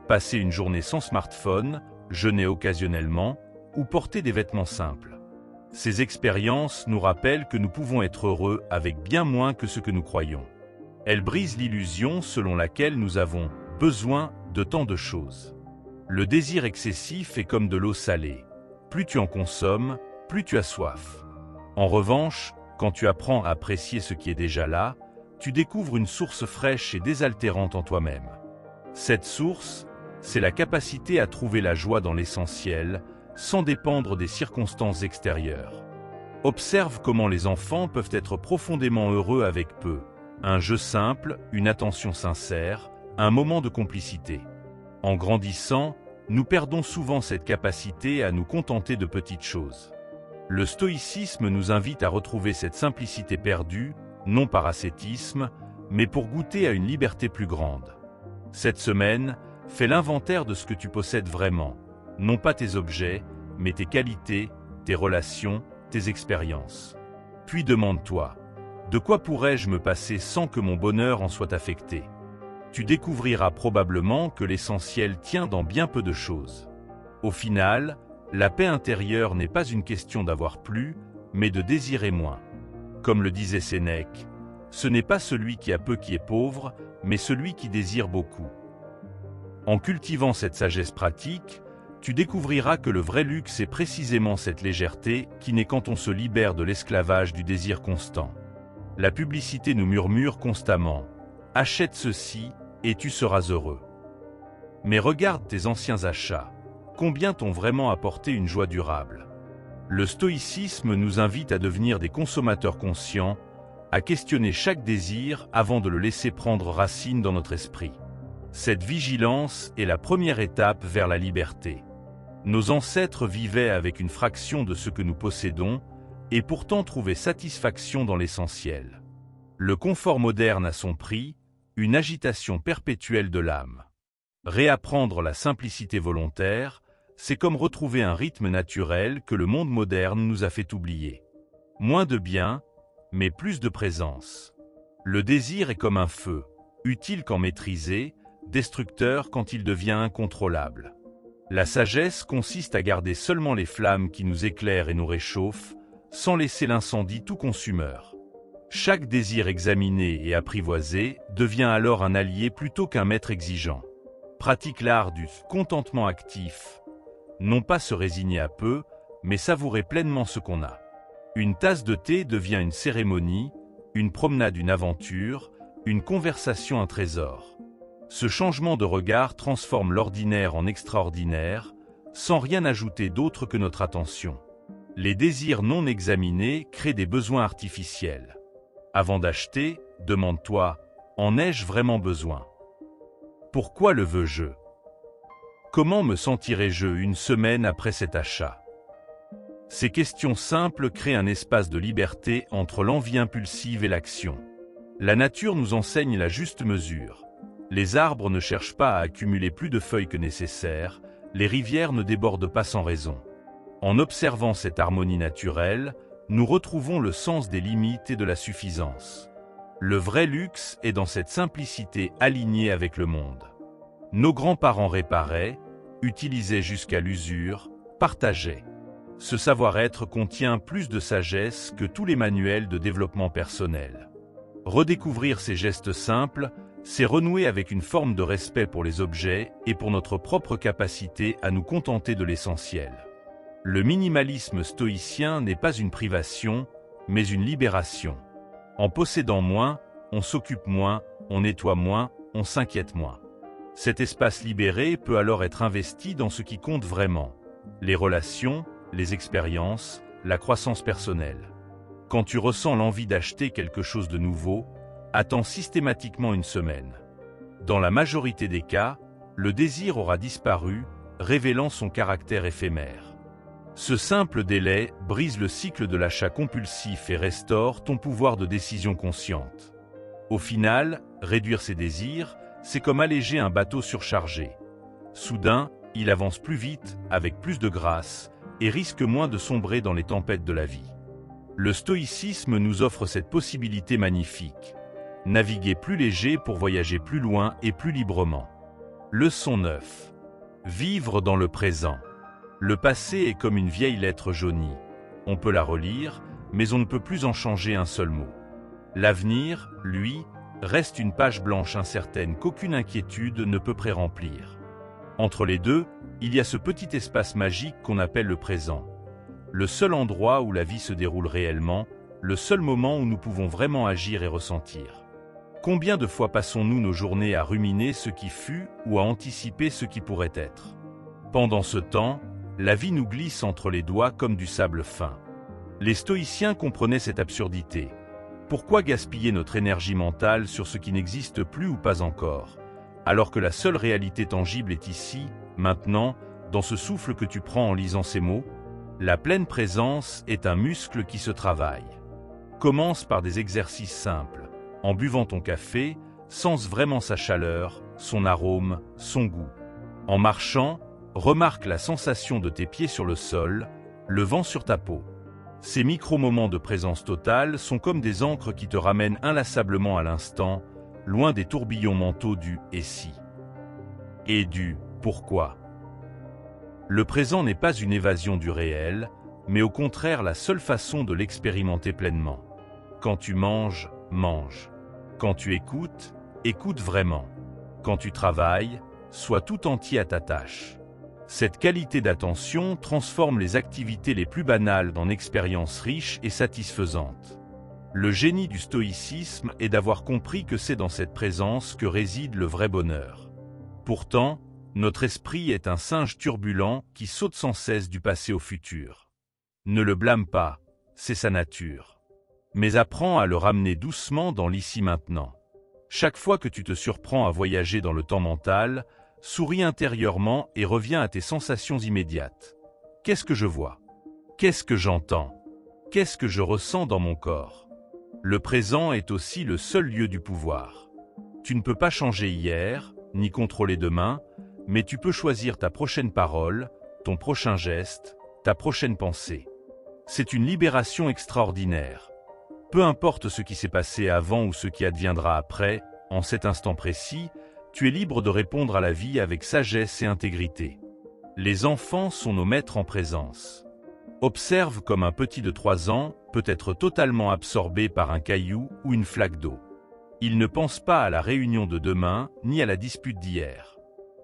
Passer une journée sans smartphone, jeûner occasionnellement ou porter des vêtements simples. Ces expériences nous rappellent que nous pouvons être heureux avec bien moins que ce que nous croyons. Elles brisent l'illusion selon laquelle nous avons besoin de tant de choses. Le désir excessif est comme de l'eau salée. plus tu en consommes, plus tu as soif. En revanche, quand tu apprends à apprécier ce qui est déjà là, tu découvres une source fraîche et désaltérante en toi-même. Cette source, c'est la capacité à trouver la joie dans l'essentiel, sans dépendre des circonstances extérieures. Observe comment les enfants peuvent être profondément heureux avec peu. Un jeu simple, une attention sincère, un moment de complicité. En grandissant, nous perdons souvent cette capacité à nous contenter de petites choses. Le stoïcisme nous invite à retrouver cette simplicité perdue, non par ascétisme, mais pour goûter à une liberté plus grande. Cette semaine, fais l'inventaire de ce que tu possèdes vraiment, non pas tes objets, mais tes qualités, tes relations, tes expériences. Puis demande-toi, de quoi pourrais-je me passer sans que mon bonheur en soit affecté ? Tu découvriras probablement que l'essentiel tient dans bien peu de choses. Au final, la paix intérieure n'est pas une question d'avoir plus, mais de désirer moins. Comme le disait Sénèque, ce n'est pas celui qui a peu qui est pauvre, mais celui qui désire beaucoup. En cultivant cette sagesse pratique, tu découvriras que le vrai luxe est précisément cette légèreté qui naît quand on se libère de l'esclavage du désir constant. La publicité nous murmure constamment « Achète ceci et tu seras heureux ». Mais regarde tes anciens achats. Combien t'ont vraiment apporté une joie durable? Le stoïcisme nous invite à devenir des consommateurs conscients, à questionner chaque désir avant de le laisser prendre racine dans notre esprit. Cette vigilance est la première étape vers la liberté. Nos ancêtres vivaient avec une fraction de ce que nous possédons et pourtant trouvaient satisfaction dans l'essentiel. Le confort moderne a son prix, une agitation perpétuelle de l'âme. Réapprendre la simplicité volontaire, c'est comme retrouver un rythme naturel que le monde moderne nous a fait oublier. Moins de biens, mais plus de présence. Le désir est comme un feu, utile quand maîtrisé, destructeur quand il devient incontrôlable. La sagesse consiste à garder seulement les flammes qui nous éclairent et nous réchauffent, sans laisser l'incendie tout consumeur. Chaque désir examiné et apprivoisé devient alors un allié plutôt qu'un maître exigeant. Pratique l'art du contentement actif, non pas se résigner à peu, mais savourer pleinement ce qu'on a. Une tasse de thé devient une cérémonie, une promenade une aventure, une conversation un trésor. Ce changement de regard transforme l'ordinaire en extraordinaire, sans rien ajouter d'autre que notre attention. Les désirs non examinés créent des besoins artificiels. Avant d'acheter, demande-toi, en ai-je vraiment besoin? Pourquoi le veux-je? Comment me sentirai-je une semaine après cet achat? Ces questions simples créent un espace de liberté entre l'envie impulsive et l'action. La nature nous enseigne la juste mesure. Les arbres ne cherchent pas à accumuler plus de feuilles que nécessaire, les rivières ne débordent pas sans raison. En observant cette harmonie naturelle, nous retrouvons le sens des limites et de la suffisance. Le vrai luxe est dans cette simplicité alignée avec le monde. Nos grands-parents réparaient, utilisaient jusqu'à l'usure, partageaient. Ce savoir-être contient plus de sagesse que tous les manuels de développement personnel. Redécouvrir ces gestes simples, c'est renouer avec une forme de respect pour les objets et pour notre propre capacité à nous contenter de l'essentiel. Le minimalisme stoïcien n'est pas une privation, mais une libération. En possédant moins, on s'occupe moins, on nettoie moins, on s'inquiète moins. Cet espace libéré peut alors être investi dans ce qui compte vraiment, les relations, les expériences, la croissance personnelle. Quand tu ressens l'envie d'acheter quelque chose de nouveau, attends systématiquement une semaine. Dans la majorité des cas, le désir aura disparu, révélant son caractère éphémère. Ce simple délai brise le cycle de l'achat compulsif et restaure ton pouvoir de décision consciente. Au final, réduire ses désirs, c'est comme alléger un bateau surchargé. Soudain, il avance plus vite, avec plus de grâce, et risque moins de sombrer dans les tempêtes de la vie. Le stoïcisme nous offre cette possibilité magnifique. Naviguer plus léger pour voyager plus loin et plus librement. Leçon 9. Vivre dans le présent. Le passé est comme une vieille lettre jaunie. On peut la relire, mais on ne peut plus en changer un seul mot. L'avenir, lui, reste une page blanche incertaine qu'aucune inquiétude ne peut préremplir. Entre les deux, il y a ce petit espace magique qu'on appelle le présent. Le seul endroit où la vie se déroule réellement, le seul moment où nous pouvons vraiment agir et ressentir. Combien de fois passons-nous nos journées à ruminer ce qui fut ou à anticiper ce qui pourrait être? Pendant ce temps, la vie nous glisse entre les doigts comme du sable fin. Les stoïciens comprenaient cette absurdité. Pourquoi gaspiller notre énergie mentale sur ce qui n'existe plus ou pas encore, alors que la seule réalité tangible est ici, maintenant, dans ce souffle que tu prends en lisant ces mots? La pleine présence est un muscle qui se travaille. Commence par des exercices simples. En buvant ton café, sens vraiment sa chaleur, son arôme, son goût. En marchant, remarque la sensation de tes pieds sur le sol, le vent sur ta peau. Ces micro-moments de présence totale sont comme des ancres qui te ramènent inlassablement à l'instant, loin des tourbillons mentaux du « et si » et du « pourquoi ». Le présent n'est pas une évasion du réel, mais au contraire la seule façon de l'expérimenter pleinement. Quand tu manges, mange. Quand tu écoutes, écoute vraiment. Quand tu travailles, sois tout entier à ta tâche. Cette qualité d'attention transforme les activités les plus banales en expériences riches et satisfaisantes. Le génie du stoïcisme est d'avoir compris que c'est dans cette présence que réside le vrai bonheur. Pourtant, notre esprit est un singe turbulent qui saute sans cesse du passé au futur. Ne le blâme pas, c'est sa nature. Mais apprends à le ramener doucement dans l'ici-maintenant. Chaque fois que tu te surprends à voyager dans le temps mental, souris intérieurement et reviens à tes sensations immédiates. Qu'est-ce que je vois? Qu'est-ce que j'entends? Qu'est-ce que je ressens dans mon corps? Le présent est aussi le seul lieu du pouvoir. Tu ne peux pas changer hier, ni contrôler demain, mais tu peux choisir ta prochaine parole, ton prochain geste, ta prochaine pensée. C'est une libération extraordinaire. Peu importe ce qui s'est passé avant ou ce qui adviendra après, en cet instant précis, tu es libre de répondre à la vie avec sagesse et intégrité. Les enfants sont nos maîtres en présence. Observe comme un petit de 3 ans peut être totalement absorbé par un caillou ou une flaque d'eau. Il ne pense pas à la réunion de demain ni à la dispute d'hier.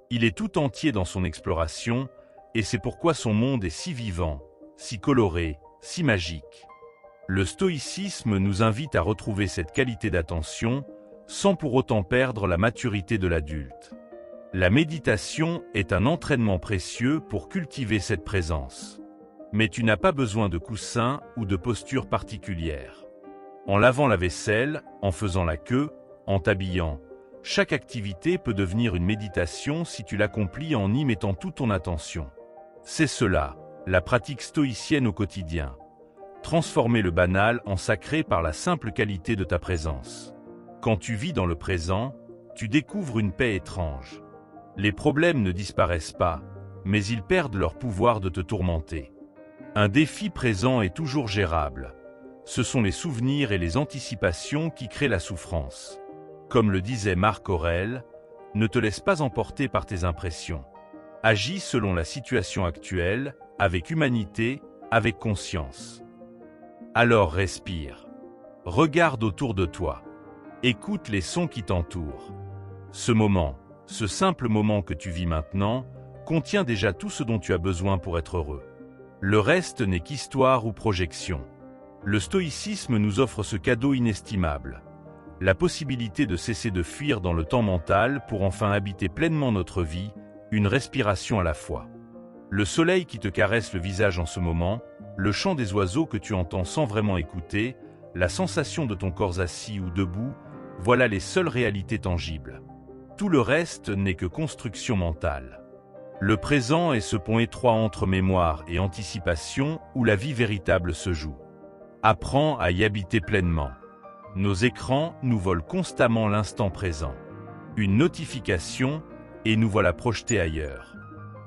Il est tout entier dans son exploration et c'est pourquoi son monde est si vivant, si coloré, si magique. Le stoïcisme nous invite à retrouver cette qualité d'attention sans pour autant perdre la maturité de l'adulte. La méditation est un entraînement précieux pour cultiver cette présence. Mais tu n'as pas besoin de coussins ou de posture particulière. En lavant la vaisselle, en faisant la queue, en t'habillant, chaque activité peut devenir une méditation si tu l'accomplis en y mettant toute ton attention. C'est cela, la pratique stoïcienne au quotidien. Transformer le banal en sacré par la simple qualité de ta présence. Quand tu vis dans le présent, tu découvres une paix étrange. Les problèmes ne disparaissent pas, mais ils perdent leur pouvoir de te tourmenter. Un défi présent est toujours gérable. Ce sont les souvenirs et les anticipations qui créent la souffrance. Comme le disait Marc Aurèle, ne te laisse pas emporter par tes impressions. Agis selon la situation actuelle, avec humanité, avec conscience. Alors respire. Regarde autour de toi. Écoute les sons qui t'entourent. Ce moment, ce simple moment que tu vis maintenant, contient déjà tout ce dont tu as besoin pour être heureux. Le reste n'est qu'histoire ou projection. Le stoïcisme nous offre ce cadeau inestimable. La possibilité de cesser de fuir dans le temps mental pour enfin habiter pleinement notre vie, une respiration à la fois. Le soleil qui te caresse le visage en ce moment, le chant des oiseaux que tu entends sans vraiment écouter, la sensation de ton corps assis ou debout, voilà les seules réalités tangibles. Tout le reste n'est que construction mentale. Le présent est ce pont étroit entre mémoire et anticipation où la vie véritable se joue. Apprends à y habiter pleinement. Nos écrans nous volent constamment l'instant présent. Une notification et nous voilà projetés ailleurs.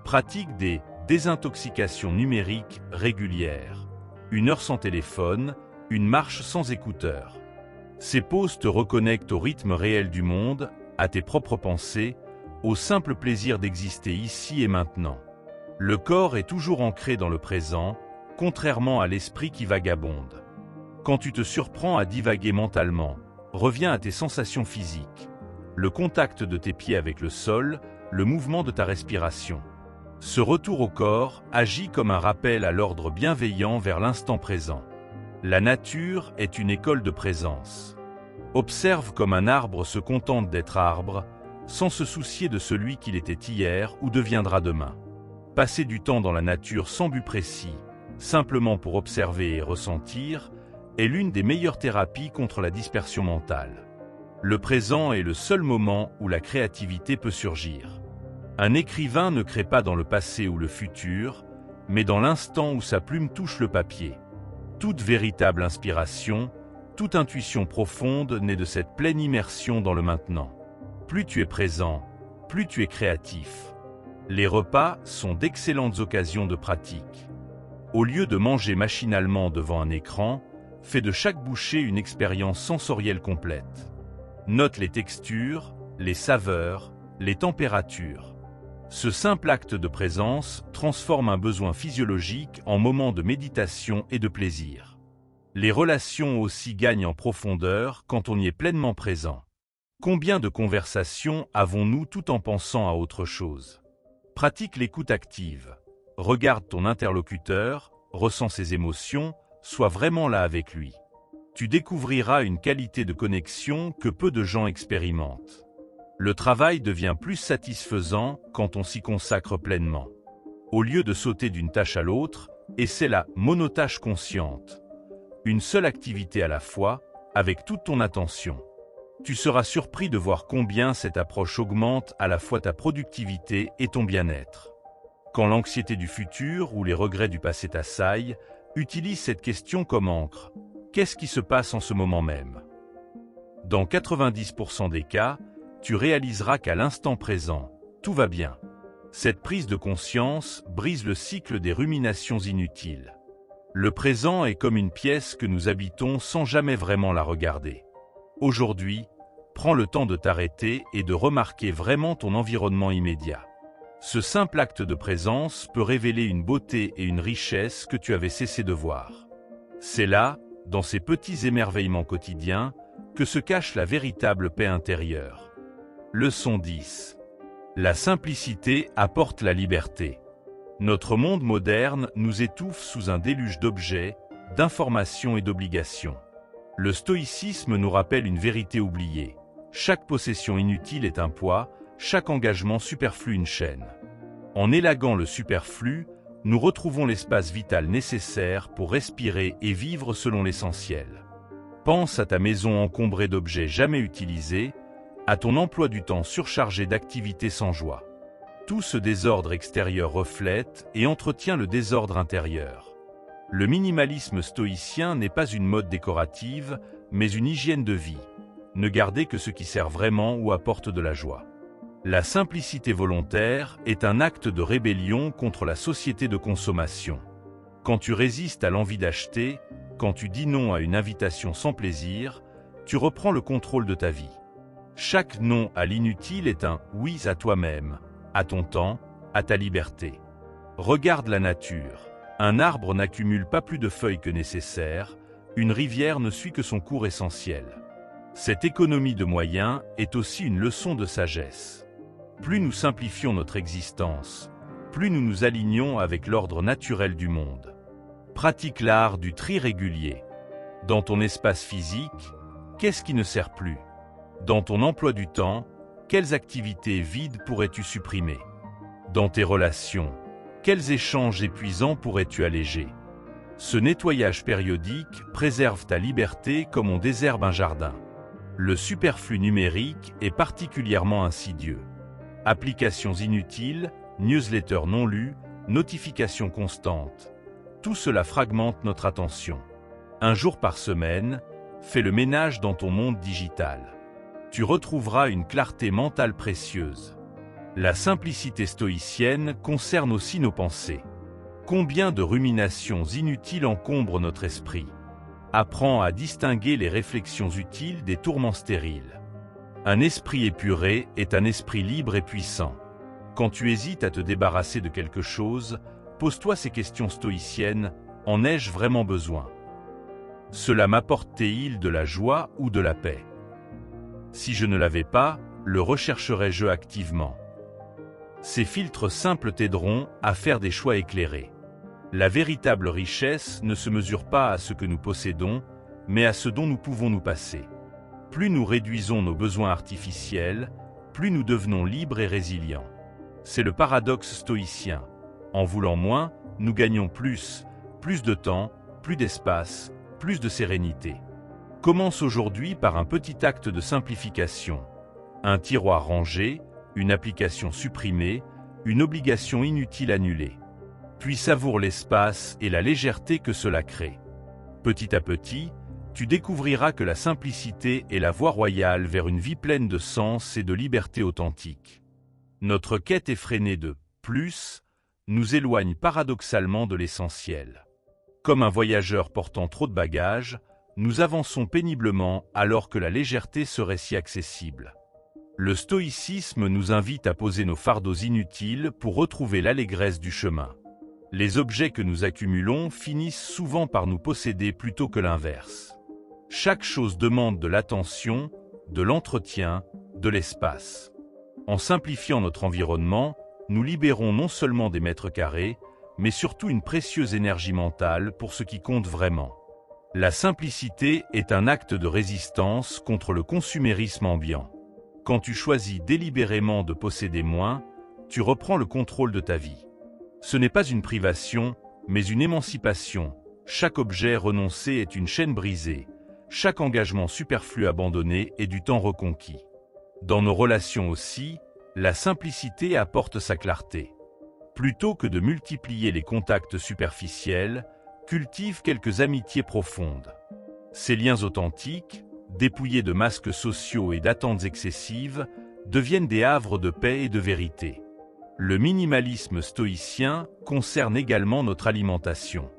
Pratique des désintoxications numériques régulières. 1 heure sans téléphone, une marche sans écouteurs. Ces pauses te reconnectent au rythme réel du monde, à tes propres pensées, au simple plaisir d'exister ici et maintenant. Le corps est toujours ancré dans le présent, contrairement à l'esprit qui vagabonde. Quand tu te surprends à divaguer mentalement, reviens à tes sensations physiques. Le contact de tes pieds avec le sol, le mouvement de ta respiration. Ce retour au corps agit comme un rappel à l'ordre bienveillant vers l'instant présent. La nature est une école de présence. Observe comme un arbre se contente d'être arbre, sans se soucier de celui qu'il était hier ou deviendra demain. Passer du temps dans la nature sans but précis, simplement pour observer et ressentir, est l'une des meilleures thérapies contre la dispersion mentale. Le présent est le seul moment où la créativité peut surgir. Un écrivain ne crée pas dans le passé ou le futur, mais dans l'instant où sa plume touche le papier. Toute véritable inspiration, toute intuition profonde naît de cette pleine immersion dans le maintenant. Plus tu es présent, plus tu es créatif. Les repas sont d'excellentes occasions de pratique. Au lieu de manger machinalement devant un écran, fais de chaque bouchée une expérience sensorielle complète. Note les textures, les saveurs, les températures. Ce simple acte de présence transforme un besoin physiologique en moment de méditation et de plaisir. Les relations aussi gagnent en profondeur quand on y est pleinement présent. Combien de conversations avons-nous tout en pensant à autre chose? Pratique l'écoute active. Regarde ton interlocuteur, ressens ses émotions, sois vraiment là avec lui. Tu découvriras une qualité de connexion que peu de gens expérimentent. Le travail devient plus satisfaisant quand on s'y consacre pleinement. Au lieu de sauter d'une tâche à l'autre, essaie la monotâche consciente. Une seule activité à la fois, avec toute ton attention. Tu seras surpris de voir combien cette approche augmente à la fois ta productivité et ton bien-être. Quand l'anxiété du futur ou les regrets du passé t'assaillent, utilise cette question comme encre. Qu'est-ce qui se passe en ce moment même? Dans 90% des cas, tu réaliseras qu'à l'instant présent, tout va bien. Cette prise de conscience brise le cycle des ruminations inutiles. Le présent est comme une pièce que nous habitons sans jamais vraiment la regarder. Aujourd'hui, prends le temps de t'arrêter et de remarquer vraiment ton environnement immédiat. Ce simple acte de présence peut révéler une beauté et une richesse que tu avais cessé de voir. C'est là, dans ces petits émerveillements quotidiens, que se cache la véritable paix intérieure. Leçon 10. La simplicité apporte la liberté. Notre monde moderne nous étouffe sous un déluge d'objets, d'informations et d'obligations. Le stoïcisme nous rappelle une vérité oubliée. Chaque possession inutile est un poids, chaque engagement superflu une chaîne. En élaguant le superflu, nous retrouvons l'espace vital nécessaire pour respirer et vivre selon l'essentiel. Pense à ta maison encombrée d'objets jamais utilisés, à ton emploi du temps surchargé d'activités sans joie. Tout ce désordre extérieur reflète et entretient le désordre intérieur. Le minimalisme stoïcien n'est pas une mode décorative, mais une hygiène de vie. Ne gardez que ce qui sert vraiment ou apporte de la joie. La simplicité volontaire est un acte de rébellion contre la société de consommation. Quand tu résistes à l'envie d'acheter, quand tu dis non à une invitation sans plaisir, tu reprends le contrôle de ta vie. Chaque non à l'inutile est un oui à toi-même, à ton temps, à ta liberté. Regarde la nature. Un arbre n'accumule pas plus de feuilles que nécessaire, une rivière ne suit que son cours essentiel. Cette économie de moyens est aussi une leçon de sagesse. Plus nous simplifions notre existence, plus nous nous alignons avec l'ordre naturel du monde. Pratique l'art du tri régulier. Dans ton espace physique, qu'est-ce qui ne sert plus? Dans ton emploi du temps, quelles activités vides pourrais-tu supprimer? Dans tes relations, quels échanges épuisants pourrais-tu alléger? Ce nettoyage périodique préserve ta liberté comme on désherbe un jardin. Le superflu numérique est particulièrement insidieux. Applications inutiles, newsletters non lus, notifications constantes. Tout cela fragmente notre attention. Un jour par semaine, fais le ménage dans ton monde digital. Tu retrouveras une clarté mentale précieuse. La simplicité stoïcienne concerne aussi nos pensées. Combien de ruminations inutiles encombrent notre esprit? Apprends à distinguer les réflexions utiles des tourments stériles. Un esprit épuré est un esprit libre et puissant. Quand tu hésites à te débarrasser de quelque chose, pose-toi ces questions stoïciennes, en ai-je vraiment besoin? Cela m'apporte-t-il de la joie ou de la paix? Si je ne l'avais pas, le rechercherais-je activement? Ces filtres simples t'aideront à faire des choix éclairés. La véritable richesse ne se mesure pas à ce que nous possédons, mais à ce dont nous pouvons nous passer. Plus nous réduisons nos besoins artificiels, plus nous devenons libres et résilients. C'est le paradoxe stoïcien. En voulant moins, nous gagnons plus de temps, plus d'espace, plus de sérénité. Commence aujourd'hui par un petit acte de simplification. Un tiroir rangé, une application supprimée, une obligation inutile annulée. Puis savoure l'espace et la légèreté que cela crée. Petit à petit, tu découvriras que la simplicité est la voie royale vers une vie pleine de sens et de liberté authentique. Notre quête effrénée de « plus » nous éloigne paradoxalement de l'essentiel. Comme un voyageur portant trop de bagages, nous avançons péniblement alors que la légèreté serait si accessible. Le stoïcisme nous invite à poser nos fardeaux inutiles pour retrouver l'allégresse du chemin. Les objets que nous accumulons finissent souvent par nous posséder plutôt que l'inverse. Chaque chose demande de l'attention, de l'entretien, de l'espace. En simplifiant notre environnement, nous libérons non seulement des mètres carrés, mais surtout une précieuse énergie mentale pour ce qui compte vraiment. La simplicité est un acte de résistance contre le consumérisme ambiant. Quand tu choisis délibérément de posséder moins, tu reprends le contrôle de ta vie. Ce n'est pas une privation, mais une émancipation. Chaque objet renoncé est une chaîne brisée. Chaque engagement superflu abandonné est du temps reconquis. Dans nos relations aussi, la simplicité apporte sa clarté. Plutôt que de multiplier les contacts superficiels, cultive quelques amitiés profondes. Ces liens authentiques, dépouillés de masques sociaux et d'attentes excessives, deviennent des havres de paix et de vérité. Le minimalisme stoïcien concerne également notre alimentation.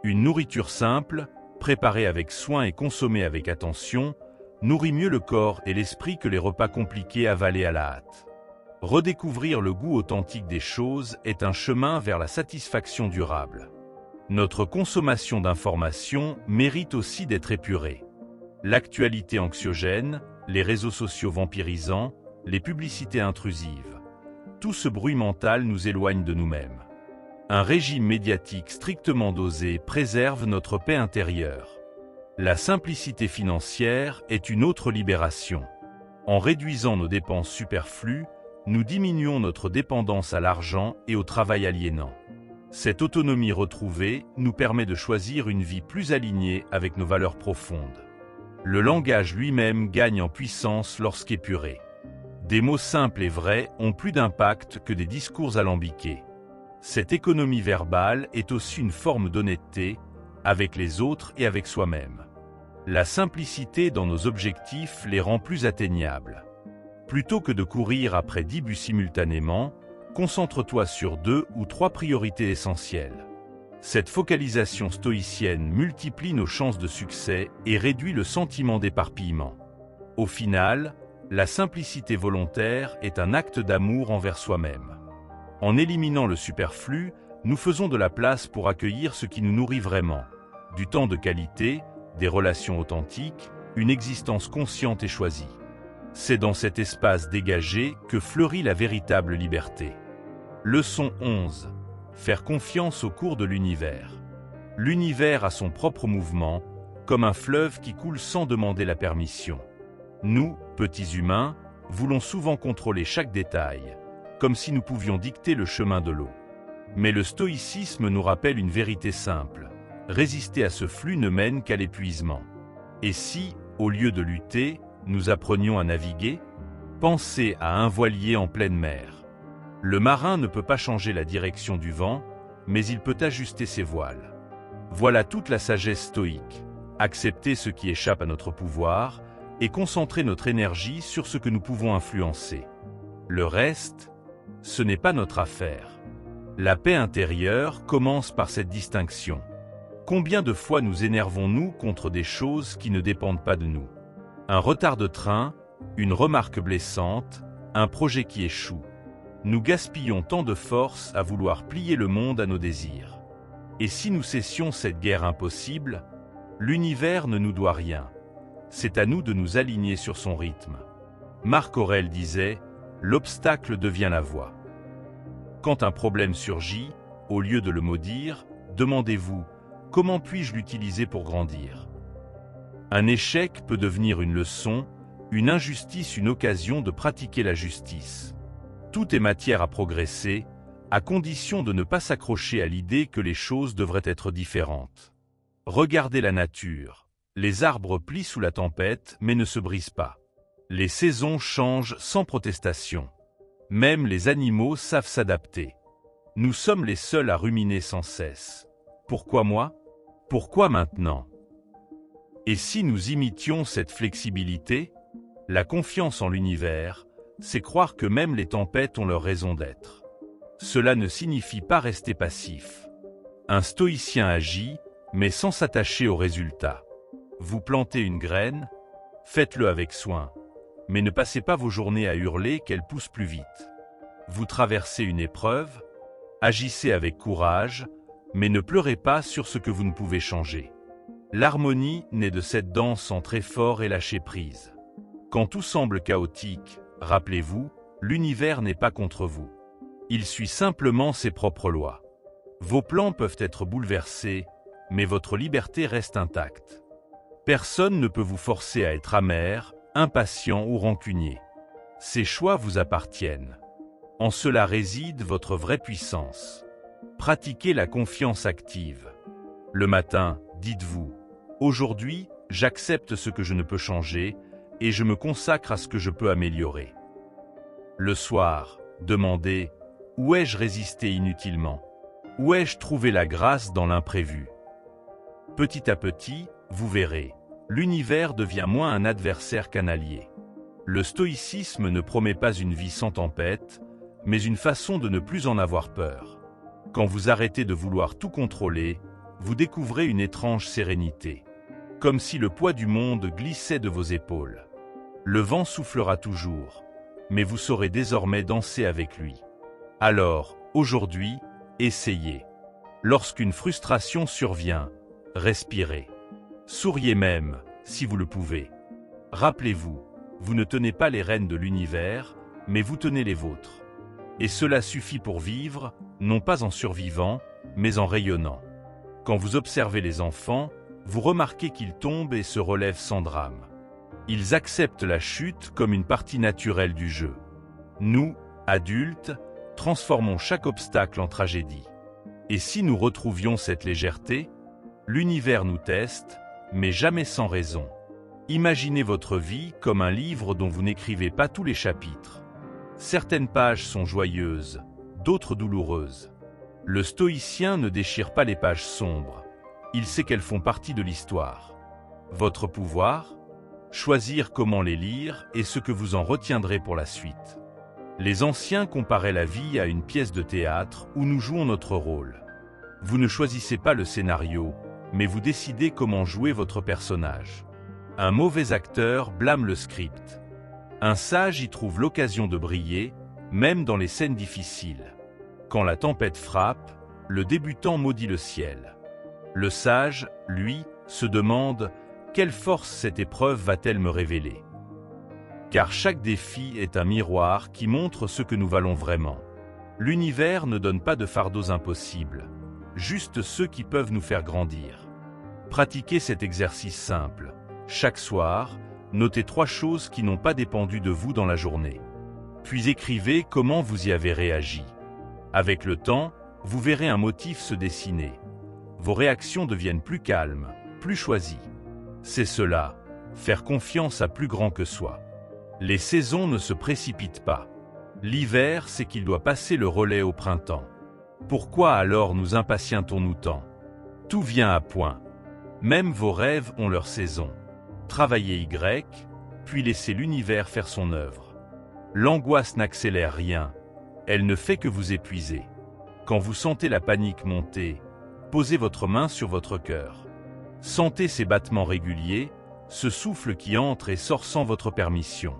Une nourriture simple, préparée avec soin et consommée avec attention, nourrit mieux le corps et l'esprit que les repas compliqués avalés à la hâte. Redécouvrir le goût authentique des choses est un chemin vers la satisfaction durable. Notre consommation d'informations mérite aussi d'être épurée. L'actualité anxiogène, les réseaux sociaux vampirisants, les publicités intrusives. Tout ce bruit mental nous éloigne de nous-mêmes. Un régime médiatique strictement dosé préserve notre paix intérieure. La simplicité financière est une autre libération. En réduisant nos dépenses superflues, nous diminuons notre dépendance à l'argent et au travail aliénant. Cette autonomie retrouvée nous permet de choisir une vie plus alignée avec nos valeurs profondes. Le langage lui-même gagne en puissance lorsqu'épuré. Des mots simples et vrais ont plus d'impact que des discours alambiqués. Cette économie verbale est aussi une forme d'honnêteté, avec les autres et avec soi-même. La simplicité dans nos objectifs les rend plus atteignables. Plutôt que de courir après 10 buts simultanément, concentre-toi sur 2 ou 3 priorités essentielles. Cette focalisation stoïcienne multiplie nos chances de succès et réduit le sentiment d'éparpillement. Au final, la simplicité volontaire est un acte d'amour envers soi-même. En éliminant le superflu, nous faisons de la place pour accueillir ce qui nous nourrit vraiment. Du temps de qualité, des relations authentiques, une existence consciente et choisie. C'est dans cet espace dégagé que fleurit la véritable liberté. Leçon 11. Faire confiance au cours de l'univers. L'univers a son propre mouvement, comme un fleuve qui coule sans demander la permission. Nous, petits humains, voulons souvent contrôler chaque détail, comme si nous pouvions dicter le chemin de l'eau. Mais le stoïcisme nous rappelle une vérité simple. Résister à ce flux ne mène qu'à l'épuisement. Et si, au lieu de lutter, nous apprenions à naviguer? Pensez à un voilier en pleine mer. Le marin ne peut pas changer la direction du vent, mais il peut ajuster ses voiles. Voilà toute la sagesse stoïque. Accepter ce qui échappe à notre pouvoir et concentrer notre énergie sur ce que nous pouvons influencer. Le reste, ce n'est pas notre affaire. La paix intérieure commence par cette distinction. Combien de fois nous énervons-nous contre des choses qui ne dépendent pas de nous? Un retard de train, une remarque blessante, un projet qui échoue. Nous gaspillons tant de force à vouloir plier le monde à nos désirs. Et si nous cessions cette guerre impossible, l'univers ne nous doit rien. C'est à nous de nous aligner sur son rythme. Marc Aurèle disait « L'obstacle devient la voie ». Quand un problème surgit, au lieu de le maudire, demandez-vous « Comment puis-je l'utiliser pour grandir ?» Un échec peut devenir une leçon, une injustice une occasion de pratiquer la justice. Tout est matière à progresser, à condition de ne pas s'accrocher à l'idée que les choses devraient être différentes. Regardez la nature. Les arbres plient sous la tempête mais ne se brisent pas. Les saisons changent sans protestation. Même les animaux savent s'adapter. Nous sommes les seuls à ruminer sans cesse. Pourquoi moi? Pourquoi maintenant? Et si nous imitions cette flexibilité? La confiance en l'univers, c'est croire que même les tempêtes ont leur raison d'être. Cela ne signifie pas rester passif. Un stoïcien agit, mais sans s'attacher aux résultats. Vous plantez une graine, faites-le avec soin, mais ne passez pas vos journées à hurler qu'elle pousse plus vite. Vous traversez une épreuve, agissez avec courage, mais ne pleurez pas sur ce que vous ne pouvez changer. L'harmonie naît de cette danse entre effort et lâcher prise. Quand tout semble chaotique, rappelez-vous, l'univers n'est pas contre vous. Il suit simplement ses propres lois. Vos plans peuvent être bouleversés, mais votre liberté reste intacte. Personne ne peut vous forcer à être amer, impatient ou rancunier. Ces choix vous appartiennent. En cela réside votre vraie puissance. Pratiquez la confiance active. Le matin, dites-vous, aujourd'hui, j'accepte ce que je ne peux changer et je me consacre à ce que je peux améliorer. Le soir, demandez, où ai-je résisté inutilement? Où ai-je trouvé la grâce dans l'imprévu? Petit à petit, vous verrez, l'univers devient moins un adversaire qu'un allié. Le stoïcisme ne promet pas une vie sans tempête, mais une façon de ne plus en avoir peur. Quand vous arrêtez de vouloir tout contrôler, vous découvrez une étrange sérénité. Comme si le poids du monde glissait de vos épaules. Le vent soufflera toujours, mais vous saurez désormais danser avec lui. Alors, aujourd'hui, essayez. Lorsqu'une frustration survient, respirez. Souriez même, si vous le pouvez. Rappelez-vous, vous ne tenez pas les rênes de l'univers, mais vous tenez les vôtres. Et cela suffit pour vivre, non pas en survivant, mais en rayonnant. Quand vous observez les enfants, vous remarquez qu'ils tombent et se relèvent sans drame. Ils acceptent la chute comme une partie naturelle du jeu. Nous, adultes, transformons chaque obstacle en tragédie. Et si nous retrouvions cette légèreté? L'univers nous teste, mais jamais sans raison. Imaginez votre vie comme un livre dont vous n'écrivez pas tous les chapitres. Certaines pages sont joyeuses, d'autres douloureuses. Le stoïcien ne déchire pas les pages sombres. Il sait qu'elles font partie de l'histoire. Votre pouvoir? Choisir comment les lire et ce que vous en retiendrez pour la suite. Les anciens comparaient la vie à une pièce de théâtre où nous jouons notre rôle. Vous ne choisissez pas le scénario, mais vous décidez comment jouer votre personnage. Un mauvais acteur blâme le script. Un sage y trouve l'occasion de briller, même dans les scènes difficiles. Quand la tempête frappe, le débutant maudit le ciel. Le sage, lui, se demande « Quelle force cette épreuve va-t-elle me révéler ?» Car chaque défi est un miroir qui montre ce que nous valons vraiment. L'univers ne donne pas de fardeaux impossibles, juste ceux qui peuvent nous faire grandir. Pratiquez cet exercice simple. Chaque soir, notez 3 choses qui n'ont pas dépendu de vous dans la journée. Puis écrivez comment vous y avez réagi. Avec le temps, vous verrez un motif se dessiner. Vos réactions deviennent plus calmes, plus choisies. C'est cela, faire confiance à plus grand que soi. Les saisons ne se précipitent pas. L'hiver, c'est qu'il doit passer le relais au printemps. Pourquoi alors nous impatientons-nous tant? Tout vient à point. Même vos rêves ont leur saison. Travaillez Y, puis laissez l'univers faire son œuvre. L'angoisse n'accélère rien, elle ne fait que vous épuiser. Quand vous sentez la panique monter, posez votre main sur votre cœur. Sentez ses battements réguliers, ce souffle qui entre et sort sans votre permission.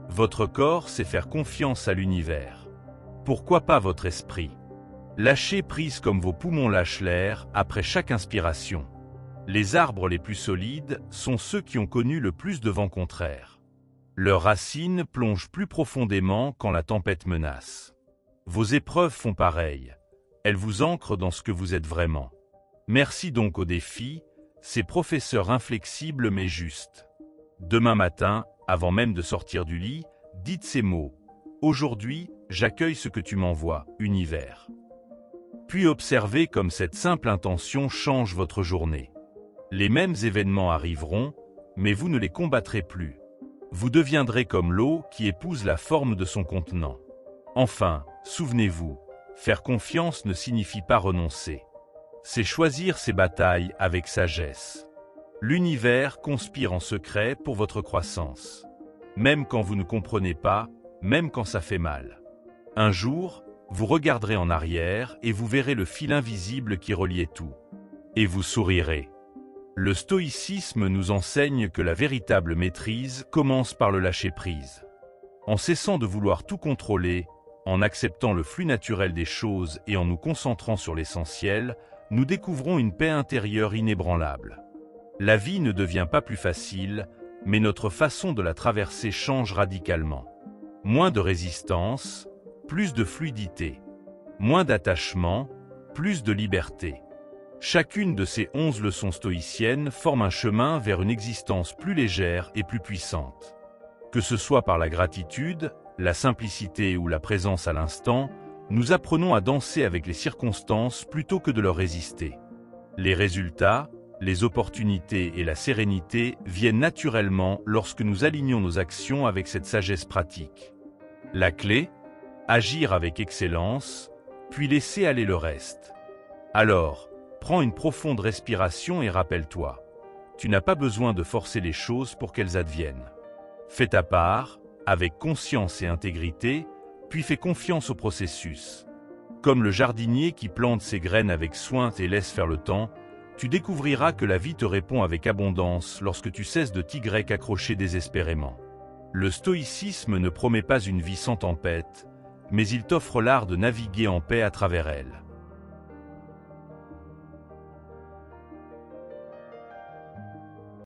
Votre corps sait faire confiance à l'univers. Pourquoi pas votre esprit? Lâchez prise comme vos poumons lâchent l'air après chaque inspiration. Les arbres les plus solides sont ceux qui ont connu le plus de vents contraires. Leurs racines plongent plus profondément quand la tempête menace. Vos épreuves font pareil. Elles vous ancrent dans ce que vous êtes vraiment. Merci donc aux défis, ces professeurs inflexibles mais justes. Demain matin, avant même de sortir du lit, dites ces mots. Aujourd'hui, j'accueille ce que tu m'envoies, univers. Puis observez comme cette simple intention change votre journée. Les mêmes événements arriveront, mais vous ne les combattrez plus. Vous deviendrez comme l'eau qui épouse la forme de son contenant. Enfin, souvenez-vous, faire confiance ne signifie pas renoncer. C'est choisir ses batailles avec sagesse. L'univers conspire en secret pour votre croissance. Même quand vous ne comprenez pas, même quand ça fait mal. Un jour, vous regarderez en arrière et vous verrez le fil invisible qui reliait tout. Et vous sourirez. Le stoïcisme nous enseigne que la véritable maîtrise commence par le lâcher-prise. En cessant de vouloir tout contrôler, en acceptant le flux naturel des choses et en nous concentrant sur l'essentiel, nous découvrons une paix intérieure inébranlable. La vie ne devient pas plus facile, mais notre façon de la traverser change radicalement. Moins de résistance, plus de fluidité. Moins d'attachement, plus de liberté. Chacune de ces 11 leçons stoïciennes forme un chemin vers une existence plus légère et plus puissante. Que ce soit par la gratitude, la simplicité ou la présence à l'instant, nous apprenons à danser avec les circonstances plutôt que de leur résister. Les résultats, les opportunités et la sérénité viennent naturellement lorsque nous alignons nos actions avec cette sagesse pratique. La clé, agir avec excellence, puis laisser aller le reste. Alors, prends une profonde respiration et rappelle-toi, tu n'as pas besoin de forcer les choses pour qu'elles adviennent. Fais ta part, avec conscience et intégrité, puis fais confiance au processus. Comme le jardinier qui plante ses graines avec soin et laisse faire le temps, tu découvriras que la vie te répond avec abondance lorsque tu cesses de t'y accrocher désespérément. Le stoïcisme ne promet pas une vie sans tempête, mais il t'offre l'art de naviguer en paix à travers elle.